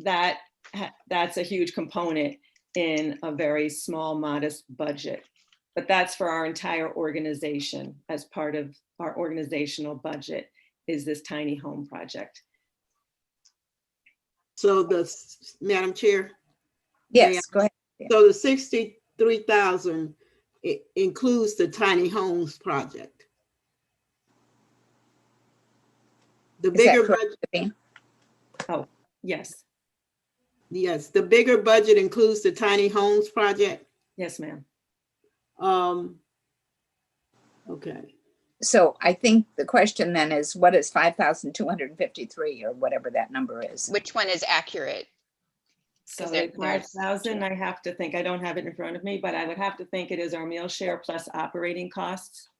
that's a huge component in a very small, modest budget. But that's for our entire organization as part of our organizational budget is this tiny home project. So Madam Chair? Yes, go ahead. So the 63,000 includes the tiny homes project. The bigger budget. Oh, yes. Yes, the bigger budget includes the tiny homes project. Yes, ma'am. Okay. So I think the question then is, what is 5,253 or whatever that number is? Which one is accurate? So the 5,000, I have to think, I don't have it in front of me, but I would have to think it is our meal share plus operating costs.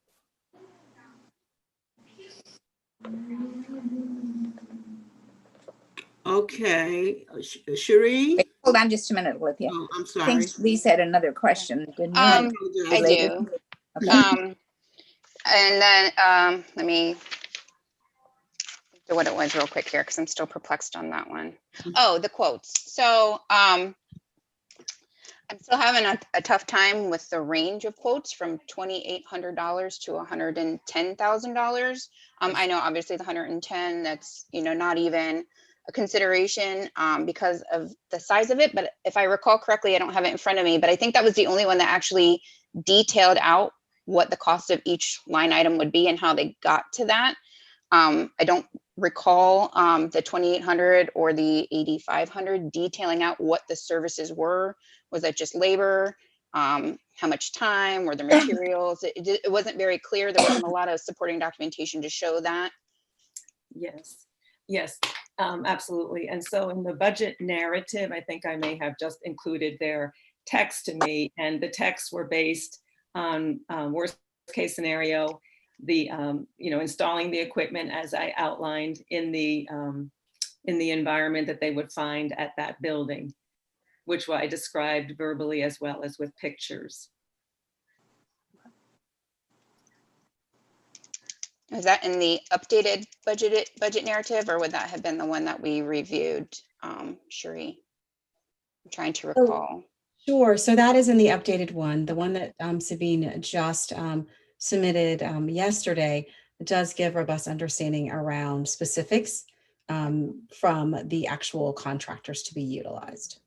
Okay, Cherie? Wait, hold on just a minute, Olivia. Oh, I'm I sorry. think Lisa had another question, didn't you? I Related? do. Okay. And then let me do what it was real quick here because I'm still perplexed on that one. Oh, the quotes. So I'm still having a tough time with the range of quotes from $2,800 to $110,000. I know obviously the 110, that's, you know, not even a consideration because of the size of it. But if I recall correctly, I don't have it in front of me, but I think that was the only one that actually detailed out what the cost of each line item would be and how they got to that. I don't recall the 2,800 or the 8,500 detailing out what the services were. Was that just labor? How much time? Were the materials? It wasn't very clear. There wasn't a lot of supporting documentation to show that. Yes, yes, absolutely. And so in the budget narrative, I think I may have just included their text to me, and the texts were based on worst case scenario, the installing the equipment as I outlined in the environment that they would find at that building, which I described verbally as well as with pictures. Is that in the updated budget narrative, or would that have been the one that we reviewed, Cherie? I'm trying to recall. Sure. So that is in the updated one. The one that Sabine just submitted yesterday does give robust understanding around specifics from the actual contractors to be utilized.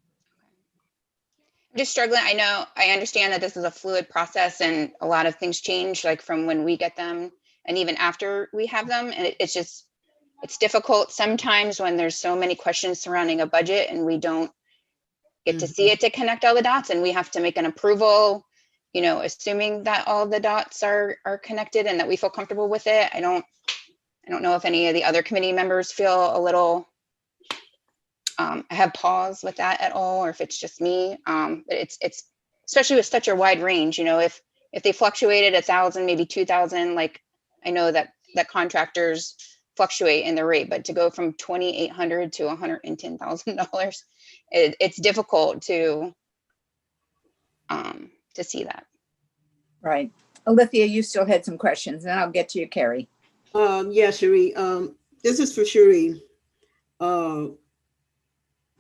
I'm just struggling. I understand that this is a fluid process and a lot of things change, like from when we get them and even after we have them. And it's difficult sometimes when there's so many questions surrounding a budget and we don't get to see it to connect all the dots, and we have to make an approval, you know, assuming that all the dots are connected and that we feel comfortable with it. I don't know if any of the other committee members feel a little have pause with that at all, or if it's just me. It's especially with such a wide range, you know, if they fluctuated 1,000, maybe 2,000, like I know that contractors fluctuate in the rate, but to go from $2,800 to $110,000, it's difficult to see that. Right. Alithia, you still had some questions, and I'll get to you, Carrie. Yeah, Cherie. This is for Cherie.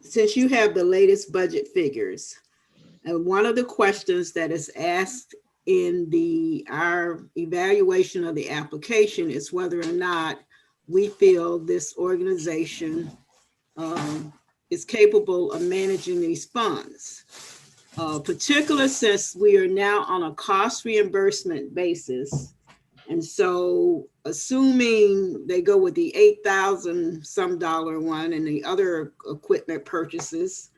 Since you have the latest budget figures, and one of the questions that is asked in our evaluation of the application is whether or not we feel this organization is capable of managing these funds. Particular since we are now on a cost reimbursement basis. And so assuming they go with the $8,000 some dollar one and the other equipment purchases,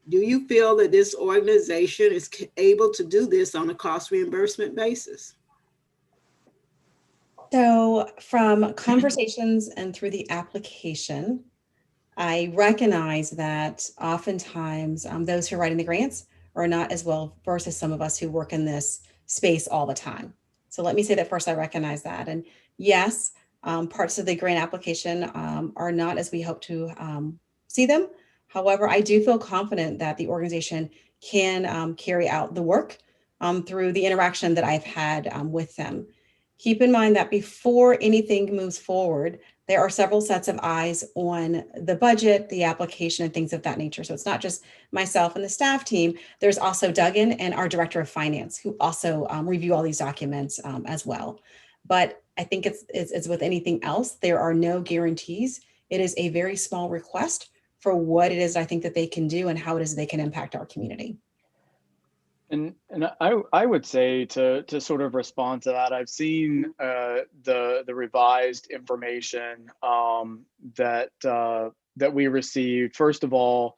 do you feel that this organization is able to do this on a cost reimbursement basis? So from conversations and through the application, I recognize that oftentimes those who are writing the grants are not as well versed as some of us who work in this space all the time. So let me say that first, I recognize that. And yes, parts of the grant application are not as we hope to see them. However, I do feel confident that the organization can carry out the work through the interaction that I've had with them. Keep in mind that before anything moves forward, there are several sets of eyes on the budget, the application, and things of that nature. So it's not just myself and the staff team. There's also Duggan and our director of finance who also review all these documents as well. But I think it's with anything else, there are no guarantees. It is a very small request for what it is I think that they can do and how it is they can impact our community. And I would say to sort of respond to that, I've seen the revised information that we received. First of all,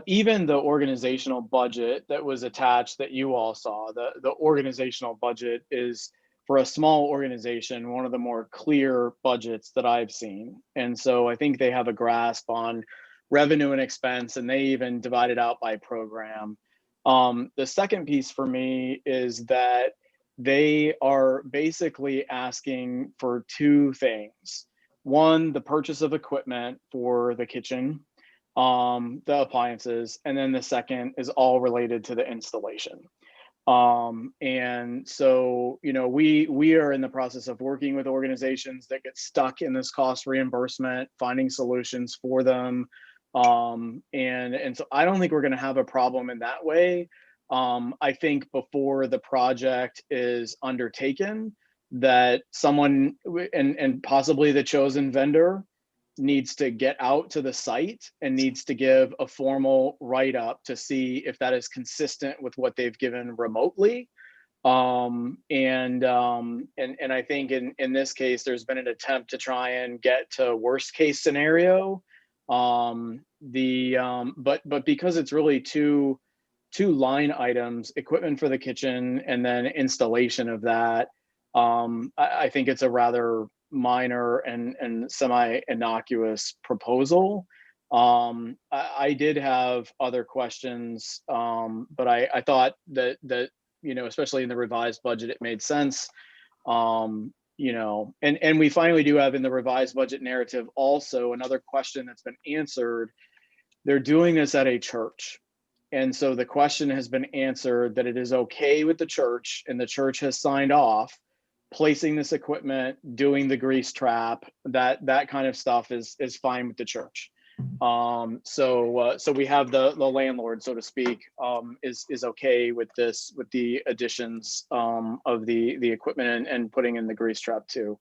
even the organizational budget that was attached that you all saw, the organizational budget is, for a small organization, one of the more clear budgets that I've seen. And so I think they have a grasp on revenue and expense, and they even divide it out by program. The second piece for me is that they are basically asking for two things. One, the purchase of equipment for the kitchen, the appliances, and then the second is all related to the installation. And so, you know, we are in the process of working with organizations that get stuck in this cost reimbursement, finding solutions for them. And so I don't think we're going to have a problem in that way. I think before the project is undertaken, that someone and possibly the chosen vendor needs to get out to the site and needs to give a formal write-up to see if that is consistent with what they've given remotely. And I think in this case, there's been an attempt to try and get to worst case scenario. But because it's really two line items, equipment for the kitchen and then installation of that, I think it's a rather minor and semi-innocuous proposal. I did have other questions, but I thought that you know, especially in the revised budget, it made sense. You know, and we finally do have in the revised budget narrative also another question that's been answered. They're doing this at a church. And so the question has been answered that it is okay with the church, and the church has signed off placing this equipment, doing the grease trap, that kind of stuff is fine with the church. So we have the landlord, so to speak, is okay with this, with the additions of the equipment and putting in the grease trap too.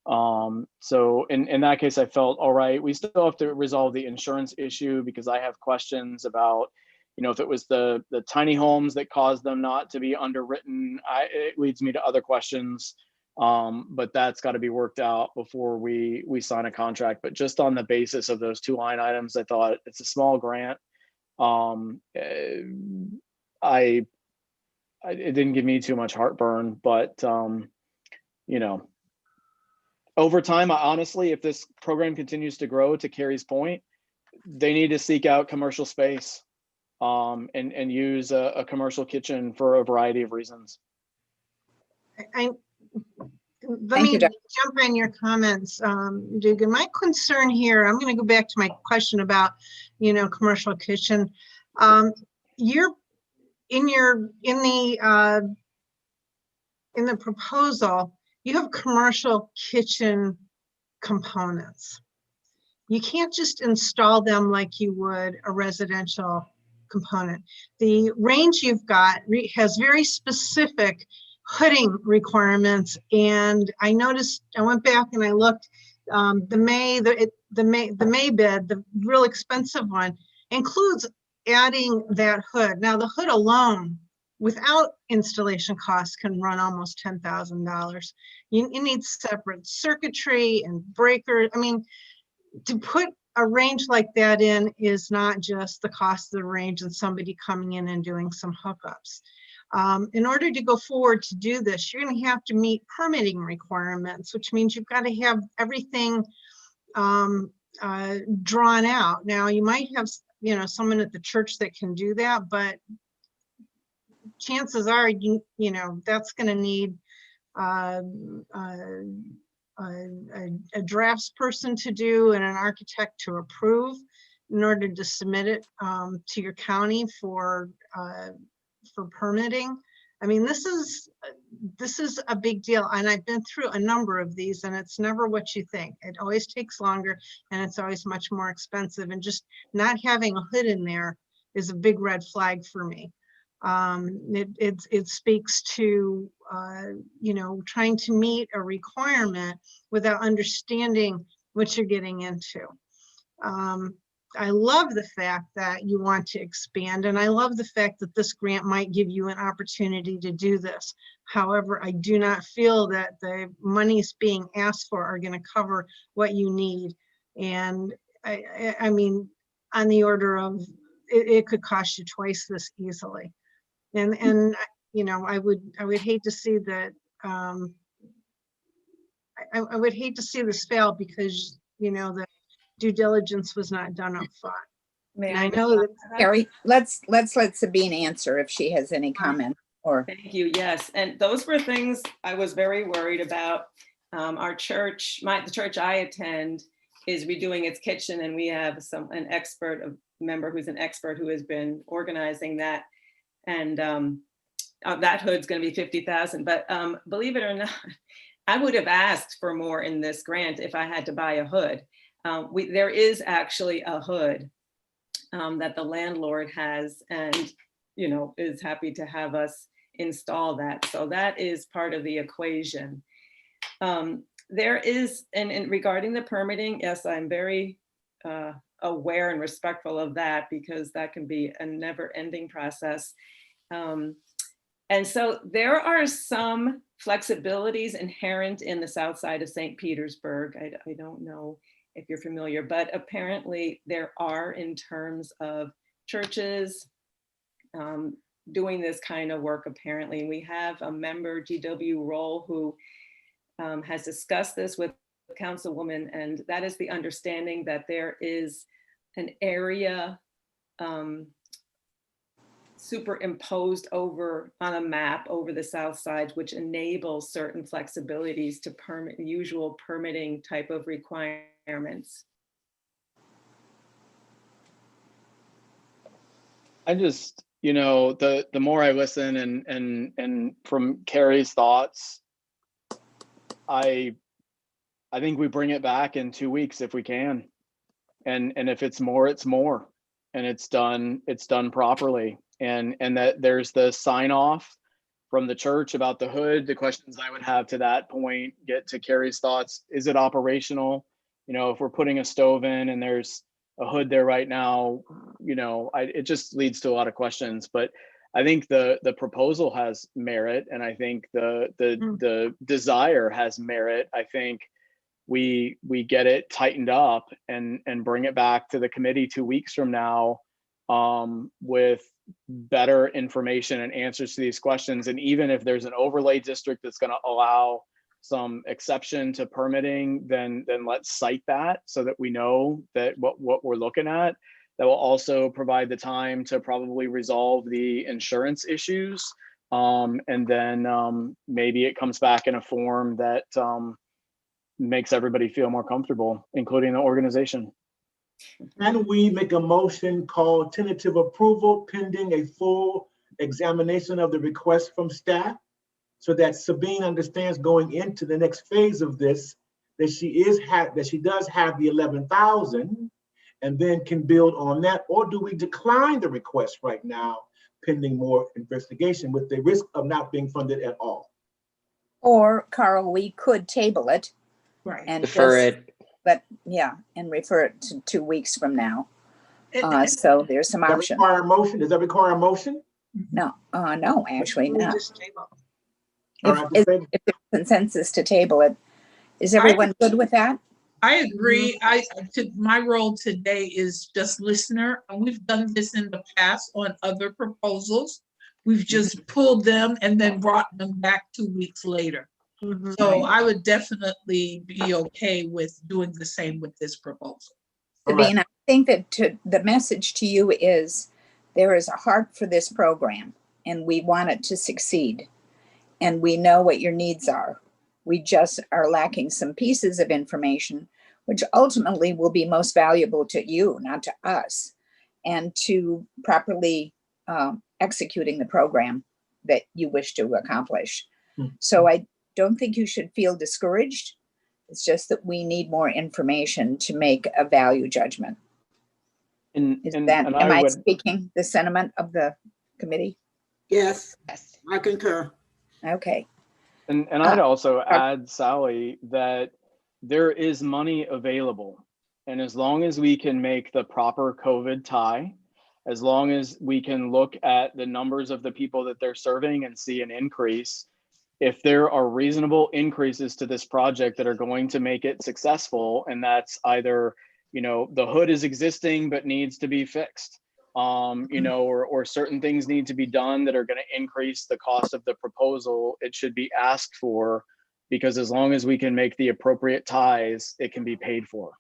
So in that case, I felt all right. We still have to resolve the insurance issue because I have questions about, you know, if it was the tiny homes that caused them not to be underwritten. It leads me to other questions. But that's got to be worked out before we sign a contract. But just on the basis of those two line items, I thought it's a small grant. It didn't give me too much heartburn, but you know, over time, honestly, if this program continues to grow, to Carrie's point, they need to seek out commercial space and use a commercial kitchen for a variety of reasons. Let me jump on your comments, Dugan. My concern here, I'm going to go back to my question about, commercial kitchen. You're in the proposal, you have commercial kitchen components. You can't just install them like you would a residential component. The range you've got has very specific hooding requirements, and I noticed, I went back and I looked, the May bid, the real expensive one, includes adding that hood. Now the hood alone, without installation costs, can run almost $10,000. You need separate circuitry and breakers. I mean, to put a range like that in is not just the cost of the range and somebody coming in and doing some hookups. In order to go forward to do this, you're going to have to meet permitting requirements, which means you've got to have everything drawn out. Now, you might have, someone at the church that can do that, but chances are, that's going to need a drafts person to do and an architect to approve in order to submit it to your county for permitting. I mean, this is a big deal, and I've been through a number of these, and it's never what you think. It always takes longer, and it's always much more expensive, and just not having a hood in there is a big red flag for me. It speaks to trying to meet a requirement without understanding what you're getting into. I love the fact that you want to expand, and I love the fact that this grant might give you an opportunity to do this. However, I do not feel that the monies being asked for are going to cover what you need. And I mean, on the order of, it could cost you twice this easily. And I would hate to see that. I would hate to see this fail because the due diligence was not done up front. May I I know that, Carrie, let's let Sabine answer if she has any comment. Or Thank you. Yes, and those were things I was very worried about. Our church, the church I attend, is redoing its kitchen, and we have a member who's an expert who has been organizing that. And that hood's going to be $50,000. But believe it or not, I would have asked for more in this grant if I had to buy a hood. There is actually a hood that the landlord has, and is happy to have us install that. So that is part of the equation. There is, and regarding the permitting, yes, I'm very aware and respectful of that, because that can be a never-ending process. And so there are some flexibilities inherent in the south side of St. Petersburg. I don't know if you're familiar, but apparently there are, in terms of churches doing this kind of work, apparently. We have a member, GW Roll, who has discussed this with Councilwoman, and that is the understanding that there is an area superimposed on a map over the south side, which enables certain flexibilities to permit usual permitting type of requirements. I just, the more I listen and from Carrie's thoughts, I think we bring it back in 2 weeks if we can. And if it's more, it's more. And it's done properly. And that there's the sign off from the church about the hood. The questions I would have to that point, get to Carrie's thoughts. Is it operational? If we're putting a stove in and there's a hood there right now, it just leads to a lot of questions. But I think the proposal has merit, and I think the desire has merit. I think we get it tightened up and bring it back to the committee 2 weeks from now with better information and answers to these questions. And even if there's an overlay district that's going to allow some exception to permitting, then let's cite that so that we know that what we're looking at. That will also provide the time to probably resolve the insurance issues. And then maybe it comes back in a form that makes everybody feel more comfortable, including the organization. Can we make a motion called tentative approval pending a full examination of the request from staff, so that Sabine understands going into the next phase of this that she does have the 11,000 and then can build on that? Or do we decline the request right now pending more investigation with the risk of not being funded at all? Or Carl, we could table it. Right. And Defer it. But yeah, and refer it to 2 weeks from now. So there's some Does that options. require a motion? Does that require a motion? No, no, actually We not. just table. All If, right, if there's consensus to table it, is everyone good with that? I agree. My role today is just listener, and we've done this in the past on other proposals. We've just pulled them and then brought them back 2 weeks later. So I would definitely be okay with doing the same with this proposal. Sabine, I think that the message to you is there is a heart for this program and we want it to succeed. And we know what your needs are. We just are lacking some pieces of information, which ultimately will be most valuable to you, not to us, and to properly executing the program that you wish to accomplish. So I don't think you should feel discouraged. It's just that we need more information to make a value judgment. Am I speaking the sentiment of the committee? Yes, I concur. Okay. And I'd also add, Sally, that there is money available. And as long as we can make the proper COVID tie, as long as we can look at the numbers of the people that they're serving and see an increase, if there are reasonable increases to this project that are going to make it successful, and that's either, the hood is existing but needs to be fixed, or certain things need to be done that are going to increase the cost of the proposal, it should be asked for, because as long as we can make the appropriate ties, it can be paid for.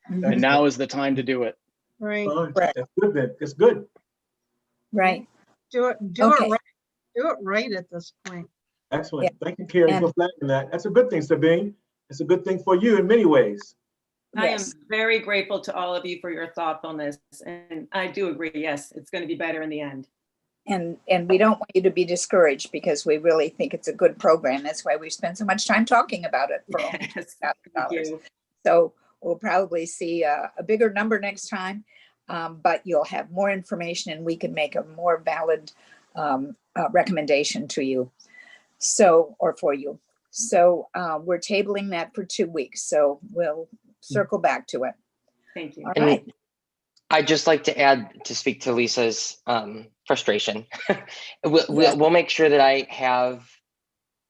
And now is the time to do it. Right. That's good then. It's good. Right. Do it right. Do it right at this point. Excellent. Thank you, Carrie, for flagging that. That's a good thing, Sabine. It's a good thing for you in many ways. I am very grateful to all of you for your thoughtfulness. And I do agree, yes, it's going to be better in the end. And we don't want you to be discouraged because we really think it's a good program. That's why we spend so much time talking about it for $1,000. So we'll probably see a bigger number next time, but you'll have more information and we can make a more valid recommendation to you. So, or for you. So we're tabling that for 2 weeks. So we'll circle back to it. Thank you. All right. I'd just like to add, to speak to Lisa's frustration. We'll make sure that I have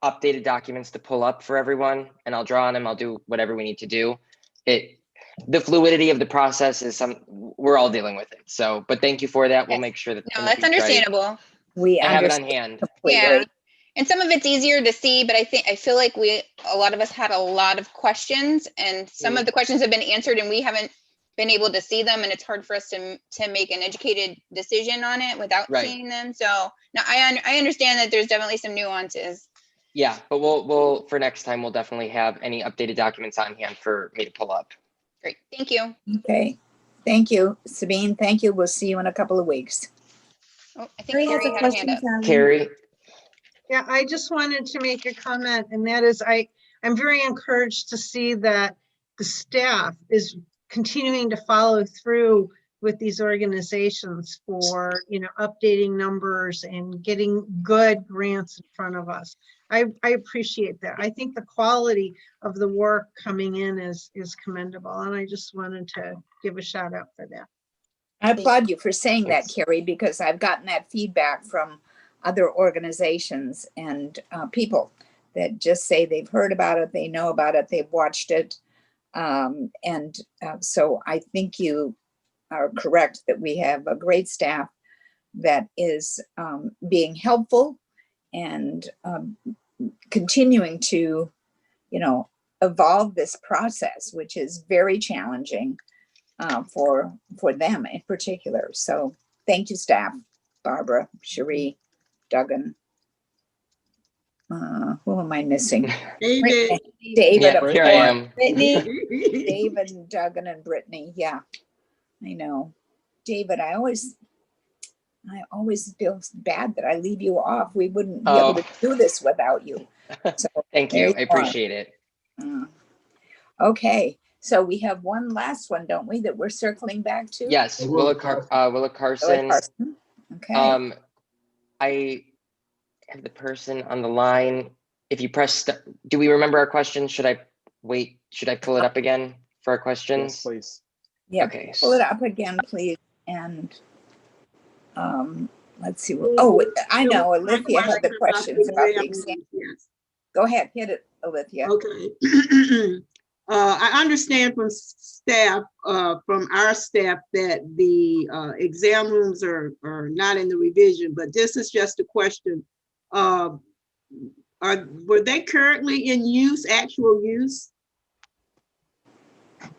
updated documents to pull up for everyone, and I'll draw on them. I'll do whatever we need to do. The fluidity of the process is we're all dealing with it. So, but thank you for that. We'll make sure that. No, that's understandable. We have it on hand. Yeah. And some of it's easier to see, but I feel like a lot of us had a lot of questions, and some of the questions have been answered and we haven't been able to see them, and it's hard for us to make an educated decision on it without seeing them. So no, I understand that there's definitely some nuances. Yeah, but we'll for next time, we'll definitely have any updated documents on hand for me to pull up. Great, thank you. Okay, thank you, Sabine. Thank you. We'll see you in a couple of weeks. Oh, I think Carrie had a hand up. Carrie. Yeah, I just wanted to make a comment, and that is I'm very encouraged to see that the staff is continuing to follow through with these organizations for, updating numbers and getting good grants in front of us. I appreciate that. I think the quality of the work coming in is commendable, and I just wanted to give a shout out for that. I applaud you for saying that, Carrie, because I've gotten that feedback from other organizations and people that just say they've heard about it, they know about it, they've watched it. So I think you are correct that we have a great staff that is being helpful and continuing to evolve this process, which is very challenging for them in particular. So thank you, staff, Barbara, Cherie, Duggan. Who am I missing? David. David, Yeah, of here I course. am. Brittany. David and Duggan and Brittany. Yeah, I know. David, I always feel bad that I leave you off. We wouldn't be able to do this without you. So Thank there you. I appreciate it. Okay, so we have one last one, don't we, that we're circling back to? Yes, Willa Carson. Okay. I have the person on the line. If you press, do we remember our questions? Should I wait? Should I pull it up again for our questions? Yes, please. Yeah, Okay. pull it up again, please. And let's see. Oh, I know, Alithia had the questions about the exam. Yes. Go ahead, hit it, Alithia. Okay. I understand from staff, from our staff, that the exam rooms are not in the revision, but this is just a question. Were they currently in use, actual use?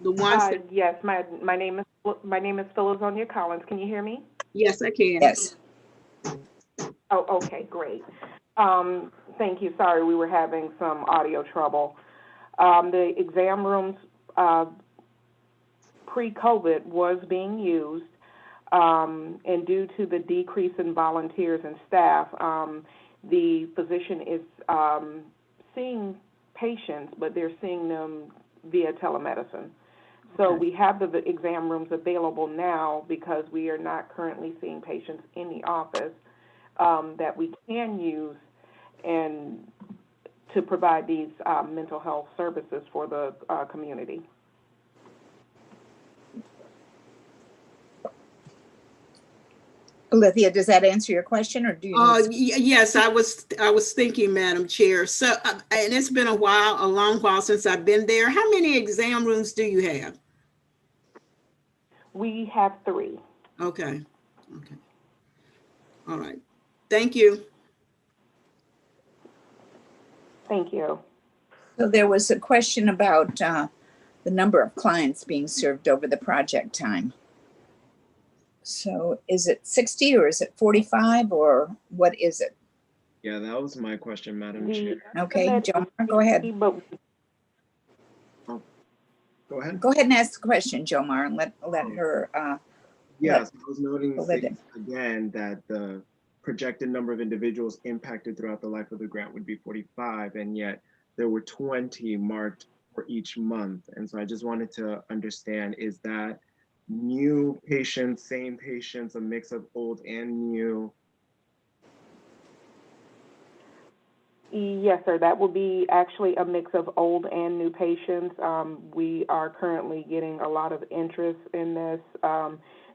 The ones that, yes, my name is Philozonia Collins. Can you hear me? yes, I can. Yes. Oh, okay, great. Thank you. Sorry, we were having some audio trouble. The exam rooms pre-COVID was being used, and due to the decrease in volunteers and staff, the physician is seeing patients, but they're seeing them via telemedicine. So we have the exam rooms available now because we are not currently seeing patients in the office that we can use and to provide these mental health services for the community. Alithia, does that answer your question, or do you? Yes, I was thinking, Madam Chair. So, and it's been a long while since I've been there. How many exam rooms do you have? We have 3. Okay. Okay. All right. Thank you. Thank you. So there was a question about the number of clients being served over the project time. So is it 60 or is it 45 or what is it? Yeah, that was my question, Madam Chair. Okay, Joan, go ahead. Go ahead. Go ahead and ask the question, Jomar, and let her. Yes, I was noting again that the projected number of individuals impacted throughout the life of the grant would be 45, and yet there were 20 marked for each month. And so I just wanted to understand, is that new patients, same patients, a mix of old and new? Yes, sir. That will be actually a mix of old and new patients. We are currently getting a lot of interest in this,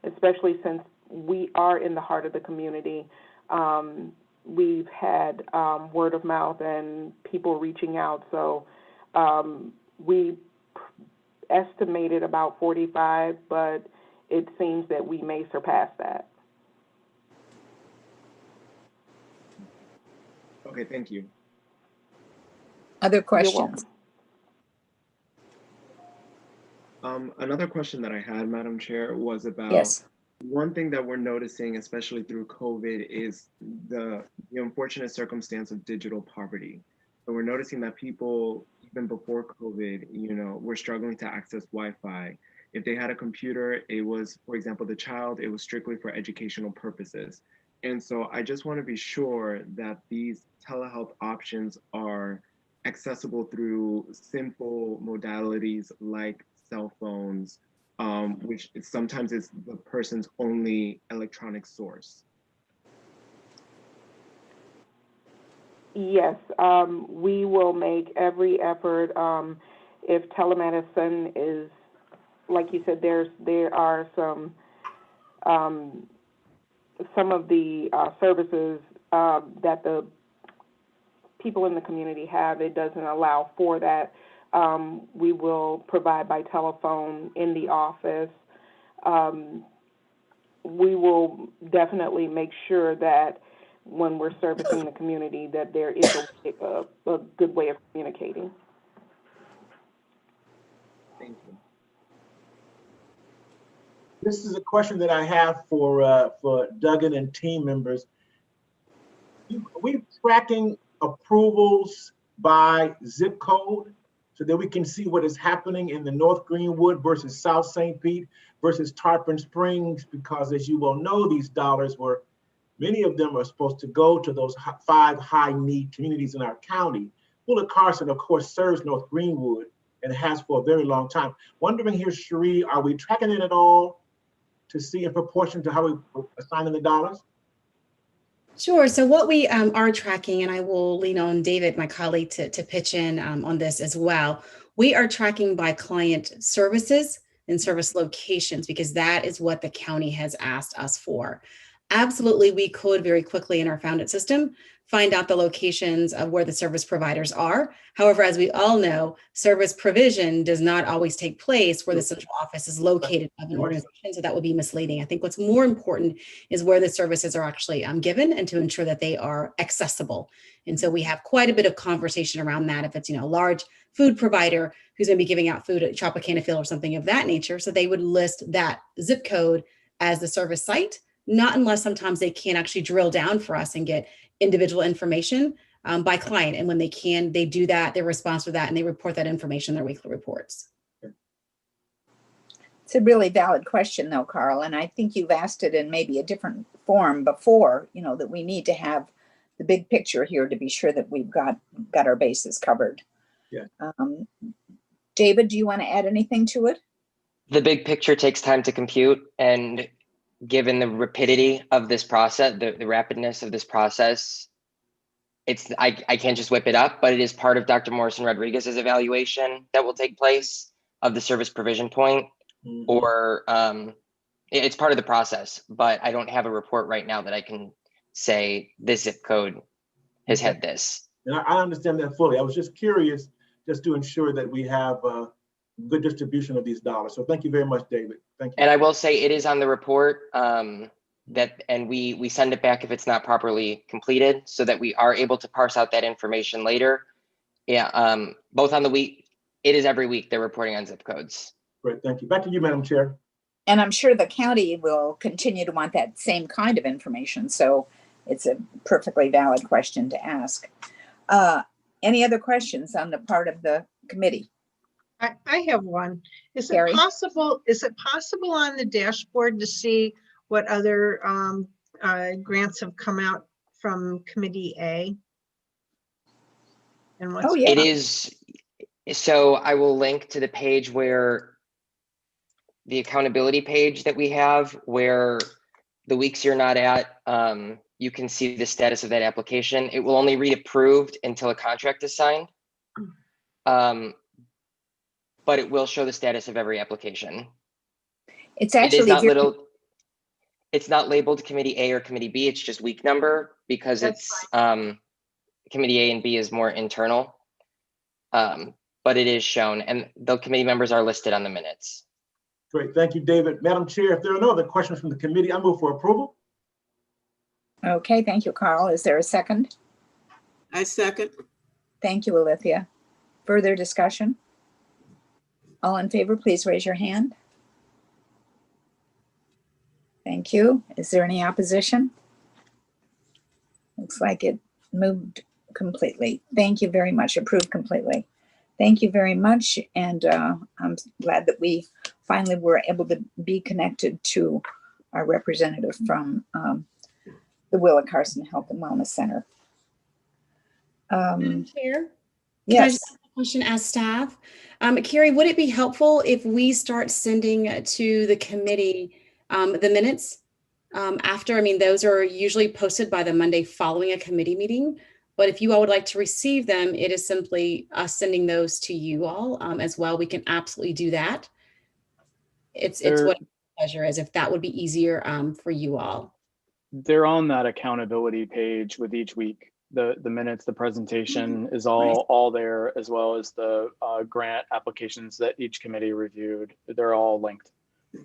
especially since we are in the heart of the community. We've had word of mouth and people reaching out. So we estimated about 45, but it seems that we may surpass that. Okay, thank you. Other questions? Another question that I had, Madam Chair, was about one thing that we're noticing, especially through COVID, is the unfortunate circumstance of digital poverty. So we're noticing that people, even before COVID, were struggling to access Wi-Fi. If they had a computer, it was, for example, the child, it was strictly for educational purposes. And so I just want to be sure that these telehealth options are accessible through simple modalities like cell phones, which sometimes is the person's only electronic source. Yes, we will make every effort. If telemedicine is, like you said, there are some of the services that the people in the community have, it doesn't allow for that. We will provide by telephone in the office. We will definitely make sure that when we're servicing the community that there is a good way of communicating. This is a question that I have for Duggan and team members. Are we tracking approvals by zip code so that we can see what is happening in the North Greenwood versus South St. Pete versus Tarpon Springs? Because as you well know, these dollars were, many of them are supposed to go to those 5 high-need communities in our county. Bullitt Carson, of course, serves North Greenwood and has for a very long time. Wondering here, Cherie, are we tracking it at all to see in proportion to how we assigning the dollars? Sure. So what we are tracking, and I will lean on David, my colleague, to pitch in on this as well. We are tracking by client services and service locations because that is what the county has asked us for. Absolutely, we could very quickly in our Found It system find out the locations of where the service providers are. However, as we all know, service provision does not always take place where the central office is located of an organization, so that would be misleading. I think what's more important is where the services are actually given and to ensure that they are accessible. And so we have quite a bit of conversation around that. If it's, a large food provider who's going to be giving out food at Tropicana Field or something of that nature, so they would list that zip code as the service site, not unless sometimes they can't actually drill down for us and get individual information by client. And when they can, they do that, they respond to that, and they report that information in their weekly reports. It's a really valid question though, Carl, and I think you've asked it in maybe a different form before, that we need to have the big picture here to be sure that we've got our bases covered. Yeah. David, do you want to add anything to it? The big picture takes time to compute, and given the rapidity of this process, the rapidness of this process, I can't just whip it up, but it is part of Dr. Morrison Rodriguez's evaluation that will take place of the service provision point, or it's part of the process, but I don't have a report right now that I can say this zip code has had this. And I understand that fully. I was just curious just to ensure that we have a good distribution of these dollars. So thank you very much, David. Thank you. And I will say it is on the report and we send it back if it's not properly completed so that we are able to parse out that information later. Yeah, both on the week, it is every week they're reporting on zip codes. Great, thank you. Back to you, Madam Chair. And I'm sure the county will continue to want that same kind of information. So it's a perfectly valid question to ask. Any other questions on the part of the committee? I have one. Is Carrie? it possible on the dashboard to see what other grants have come out from Committee A? And what's It is. So I will link to the page where the accountability page that we have, where the weeks you're not at, you can see the status of that application. It will only read approved until a contract is signed. But it will show the status of every application. It's actually it's not labeled Committee A or Committee B. It's just week number because it's Committee A and B is more internal. But it is shown, and the committee members are listed on the minutes. Great, thank you, David. Madam Chair, if there are no other questions from the committee, I move for approval. Okay, thank you, Carl. Is there a second? I second. Thank you, Alithia. Further discussion? All in favor, please raise your hand. Thank you. Is there any opposition? Looks like it moved completely. Thank you very much. Approved completely. Thank you very much. And I'm glad that we finally were able to be connected to our representative from the Willa Carson Health and Wellness Center. Madam Chair? Yes. Can I just ask a question as staff? Carrie, would it be helpful if we start sending to the committee the minutes after? I mean, those are usually posted by the Monday following a committee meeting. But if you all would like to receive them, it is simply us sending those to you all as well. We can absolutely do that. It's what pleasure is, if that would be easier for you all. They're on that accountability page with each week. The minutes, the presentation is all there, as well as the grant applications that each committee reviewed. They're all linked.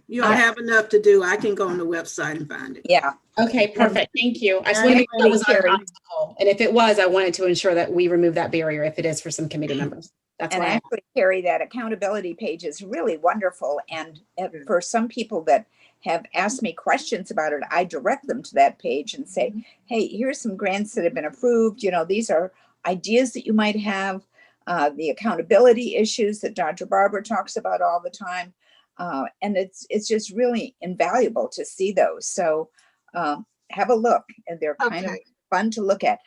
You all have enough to do. I can go on the website and find it. Yeah. Okay, perfect. Thank you. I just want to make sure it was not an obstacle. And if it was, I wanted to ensure that we remove that barrier if it is for some committee members. That's and why actually, Carrie, that accountability page is really wonderful. And for some people that have asked me questions about it, I direct them to that page and say, hey, here's some grants that have been approved. You know, these are ideas that you might have, the accountability issues that Dr. Barber talks about all the time. And it's just really invaluable to see those. So have a look, and they're kind of fun to look at.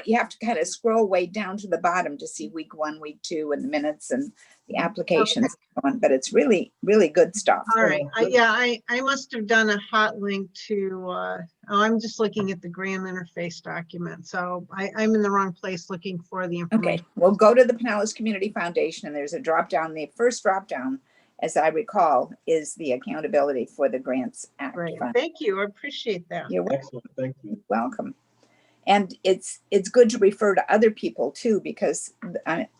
You have to kind of scroll way down to the bottom to see week 1, week 2, and the minutes and the applications, but it's really, really good stuff. All right. I must have done a hot link to, I'm just looking at the grant interface document. So I'm in the wrong place looking for the information. Okay, well, go to the Pinellas Community Foundation, and there's a drop down. The first drop down, as I recall, is the accountability for the Grants Act. Right. Fund. Thank you. I appreciate that. You're Excellent. Thank you. welcome. And it's good to refer to other people too, because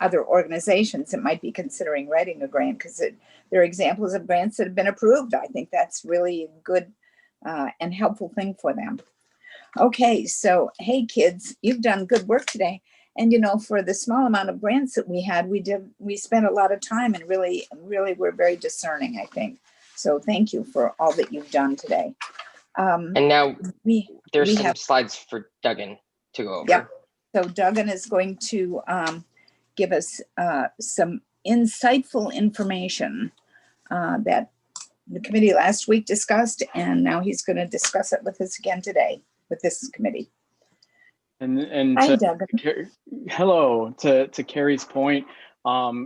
other organizations that might be considering writing a grant, because there are examples of grants that have been approved. I think that's really a good and helpful thing for them. Okay, so hey kids, you've done good work today. And you know, for the small amount of grants that we had, we spent a lot of time and really were very discerning, I think. So thank you for all that you've done today. And now there's we some have slides for Duggan to go over. Yep. So Duggan is going to give us some insightful information that the committee last week discussed, and now he's going to discuss it with us again today with this committee. And Hi, to, Duggan. hello, to Carrie's point,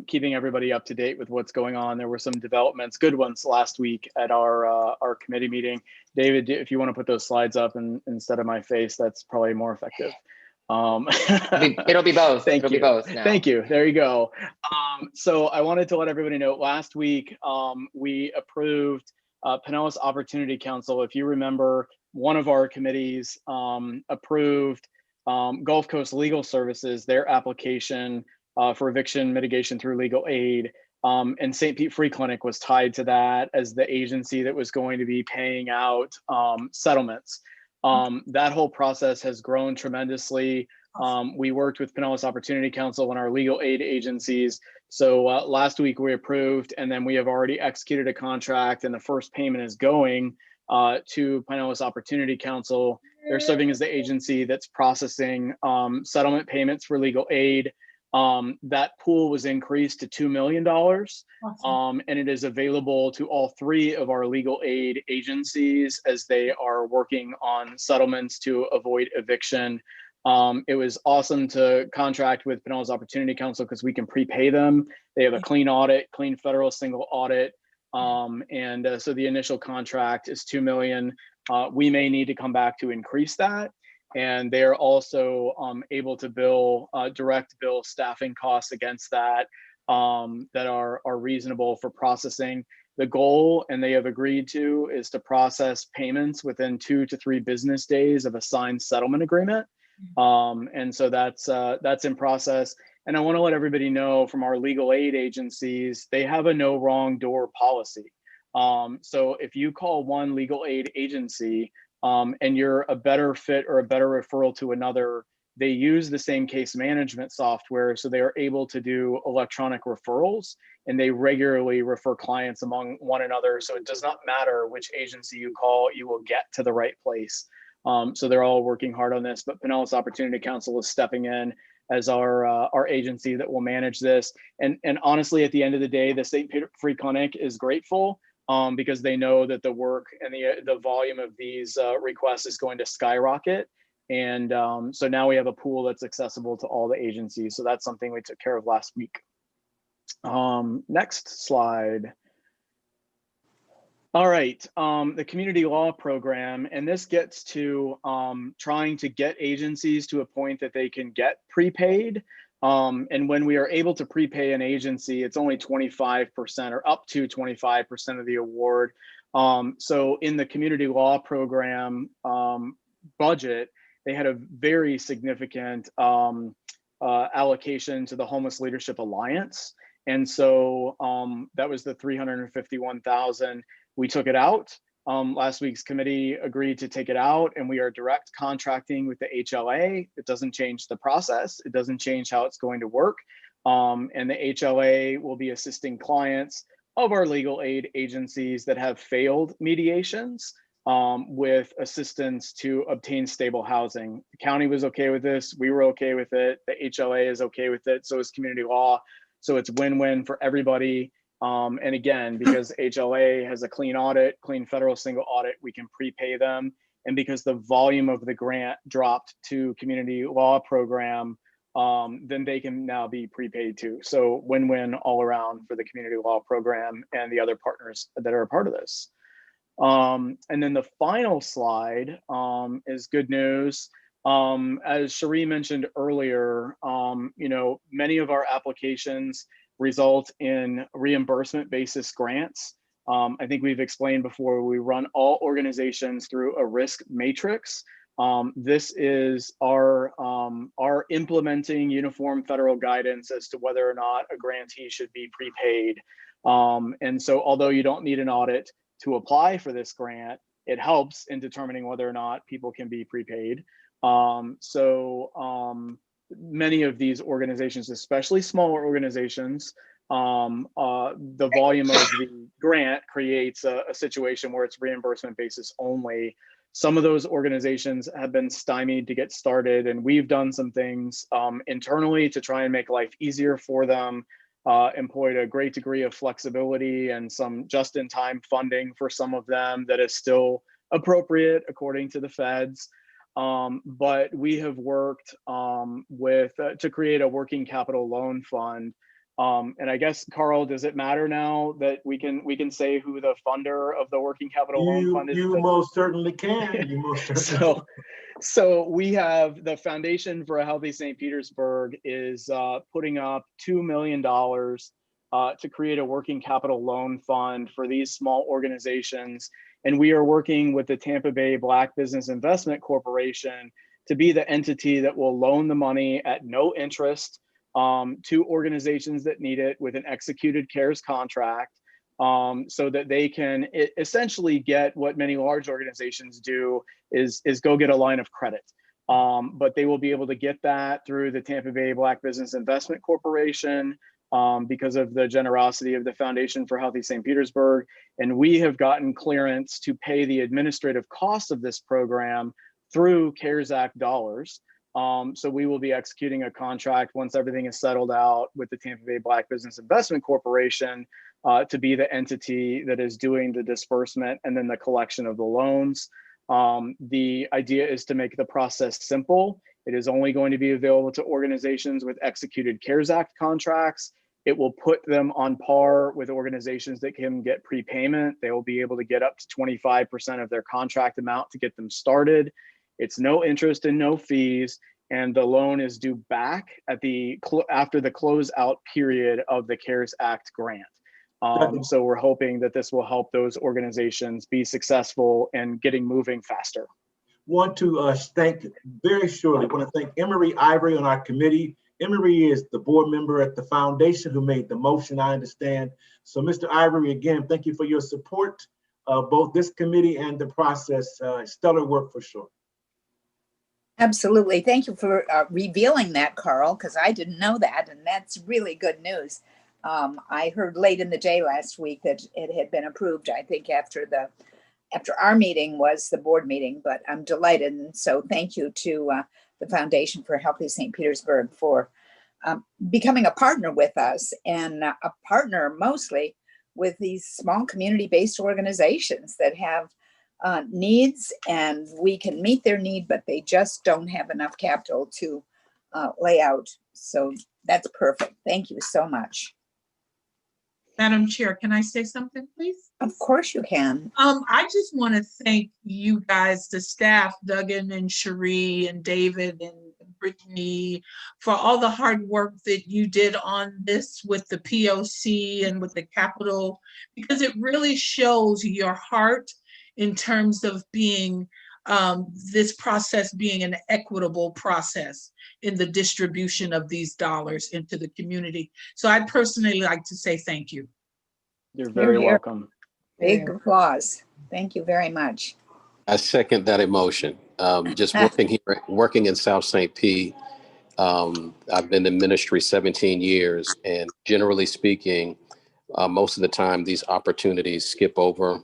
keeping everybody up to date with what's going on. There were some developments, good ones last week at our committee meeting. David, if you want to put those slides up instead of my face, that's probably more effective. It'll be both. Thank It'll you. be both now. Thank you. There you go. So I wanted to let everybody know, last week we approved Pinellas Opportunity Council. If you remember, one of our committees approved Gulf Coast Legal Services, their application for eviction mitigation through legal aid. And St. Pete Free Clinic was tied to that as the agency that was going to be paying out settlements. That whole process has grown tremendously. We worked with Pinellas Opportunity Council and our legal aid agencies. So last week we approved, and then we have already executed a contract, and the first payment is going to Pinellas Opportunity Council. They're serving as the agency that's processing settlement payments for legal aid. That pool was increased to $2 million, and it is available to all 3 of our legal aid agencies as they are working on settlements to avoid eviction. It was awesome to contract with Pinellas Opportunity Council because we can prepay them. They have a clean audit, clean federal single audit. So the initial contract is $2 million. We may need to come back to increase that. And they are also able to bill, direct bill staffing costs against that that are reasonable for processing. The goal, and they have agreed to, is to process payments within 2 to 3 business days of a signed settlement agreement. And so that's in process. And I want to let everybody know from our legal aid agencies, they have a no wrong door policy. So if you call one legal aid agency, and you're a better fit or a better referral to another, they use the same case management software, so they are able to do electronic referrals, and they regularly refer clients among one another. So it does not matter which agency you call, you will get to the right place. So they're all working hard on this, but Pinellas Opportunity Council is stepping in as our agency that will manage this. And honestly, at the end of the day, the St. Pete Free Clinic is grateful because they know that the work and the volume of these requests is going to skyrocket. And so now we have a pool that's accessible to all the agencies. So that's something we took care of last week. Next slide. All right, the community law program, and this gets to trying to get agencies to a point that they can get prepaid. And when we are able to prepay an agency, it's only 25% or up to 25% of the award. So in the community law program budget, they had a very significant allocation to the Homeless Leadership Alliance. And so that was the $351,000. We took it out. Last week's committee agreed to take it out, and we are direct contracting with the HLA. It doesn't change the process. It doesn't change how it's going to work. And the HLA will be assisting clients of our legal aid agencies that have failed mediations with assistance to obtain stable housing. The county was okay with this. We were okay with it. The HLA is okay with it. So is community law. So it's win-win for everybody. And again, because HLA has a clean audit, clean federal single audit, we can prepay them. And because the volume of the grant dropped to community law program, then they can now be prepaid too. So win-win all around for the community law program and the other partners that are a part of this. And then the final slide is good news. As Cherie mentioned earlier, many of our applications result in reimbursement basis grants. I think we've explained before, we run all organizations through a risk matrix. This is our implementing uniform federal guidance as to whether or not a grantee should be prepaid. And so although you don't need an audit to apply for this grant, it helps in determining whether or not people can be prepaid. Many of these organizations, especially smaller organizations, the volume of the grant creates a situation where it's reimbursement basis only. Some of those organizations have been stymied to get started, and we've done some things internally to try and make life easier for them, employed a great degree of flexibility and some just-in-time funding for some of them that is still appropriate according to the feds. But we have worked to create a working capital loan fund. And I guess, Carl, does it matter now that we can say who the funder of the working capital loan fund is? You most certainly can. You most certainly So we have the Foundation for a Healthy St. Petersburg is putting up $2 million to create a working capital loan fund for these small organizations. And we are working with the Tampa Bay Black Business Investment Corporation to be the entity that will loan the money at no interest to organizations that need it with an executed CARES contract, so that they can essentially get what many large organizations do is go get a line of credit. But they will be able to get that through the Tampa Bay Black Business Investment Corporation because of the generosity of the Foundation for Healthy St. Petersburg. And we have gotten clearance to pay the administrative cost of this program through CARES Act dollars. So we will be executing a contract once everything is settled out with the Tampa Bay Black Business Investment Corporation to be the entity that is doing the disbursement and then the collection of the loans. The idea is to make the process simple. It is only going to be available to organizations with executed CARES Act contracts. It will put them on par with organizations that can get prepayment. They will be able to get up to 25% of their contract amount to get them started. It's no interest and no fees, and the loan is due back at after the closeout period of the CARES Act grant. So we're hoping that this will help those organizations be successful in getting moving faster. Want to thank very shortly. Want to thank Emery Ivory on our committee. Emery is the board member at the foundation who made the motion, I understand. So Mr. Ivory, again, thank you for your support of both this committee and the process. Stellar work for sure. Absolutely. Thank you for revealing that, Carl, because I didn't know that, and that's really good news. I heard late in the day last week that it had been approved, I think after our meeting was the board meeting, but I'm delighted. And so thank you to the Foundation for Healthy St. Petersburg for becoming a partner with us, and a partner mostly with these small community-based organizations that have needs, and we can meet their need, but they just don't have enough capital to lay out. So that's perfect. Thank you so much. Madam Chair, can I say something, please? Of course you can. I just want to thank you guys, the staff, Duggan and Cherie and David and Brittany, for all the hard work that you did on this with the POC and with the capital, because it really shows your heart in terms of being this process being an equitable process in the distribution of these dollars into the community. So I'd personally like to say thank you. You're very welcome. Big applause. Thank you very much. I second that emotion. Just working in South St. Pete, I've been in ministry 17 years, and generally speaking, most of the time these opportunities skip over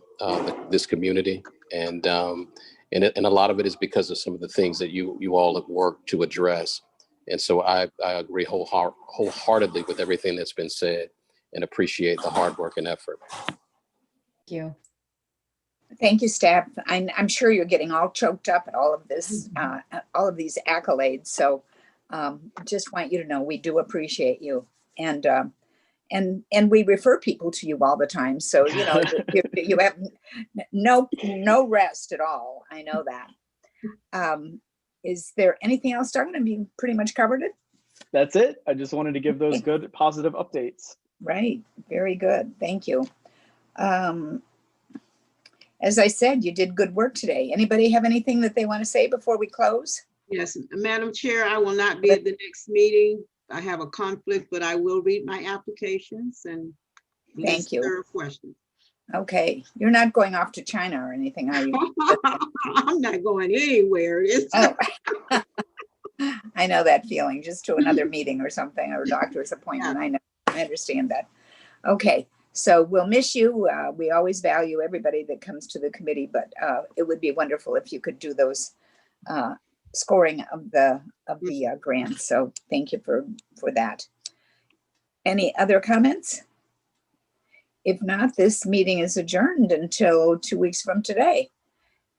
this community, and a lot of it is because of some of the things that you all have worked to address. And so I agree wholeheartedly with everything that's been said, and appreciate the hard work and effort. Thank you. Thank you, staff. I'm sure you're getting all choked up at all of this, all of these accolades. So just want you to know we do appreciate you, and we refer people to you all the time. So you know you have no rest at all. I know that. Is there anything else, Doug? Have you pretty much covered it? That's it. I just wanted to give those good positive updates. Right. Very good. Thank you. As I said, you did good work today. Anybody have anything that they want to say before we close? Yes, Madam Chair, I will not be at the next meeting. I have a conflict, but I will read my applications and Thank you. answer questions. Okay. You're not going off to China or anything, are you? I'm not going anywhere. Oh. I know that feeling, just to another meeting or something, or doctor's appointment. I know, I understand that. Okay, so we'll miss you. We always value everybody that comes to the committee, but it would be wonderful if you could do those scoring of the grants. So thank you for that. Any other comments? If not, this meeting is adjourned until 2 weeks from today.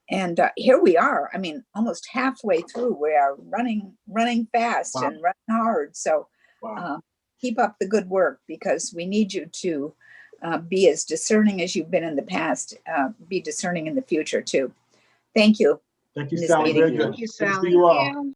And here we are. I mean, almost halfway through. We are running fast and running hard. So keep up the good work, because we need you to be as discerning as you've been in the past. Be discerning in the future too. Thank you. Thank you, Sally. Very good. Thank you, Good to see Sally. you all.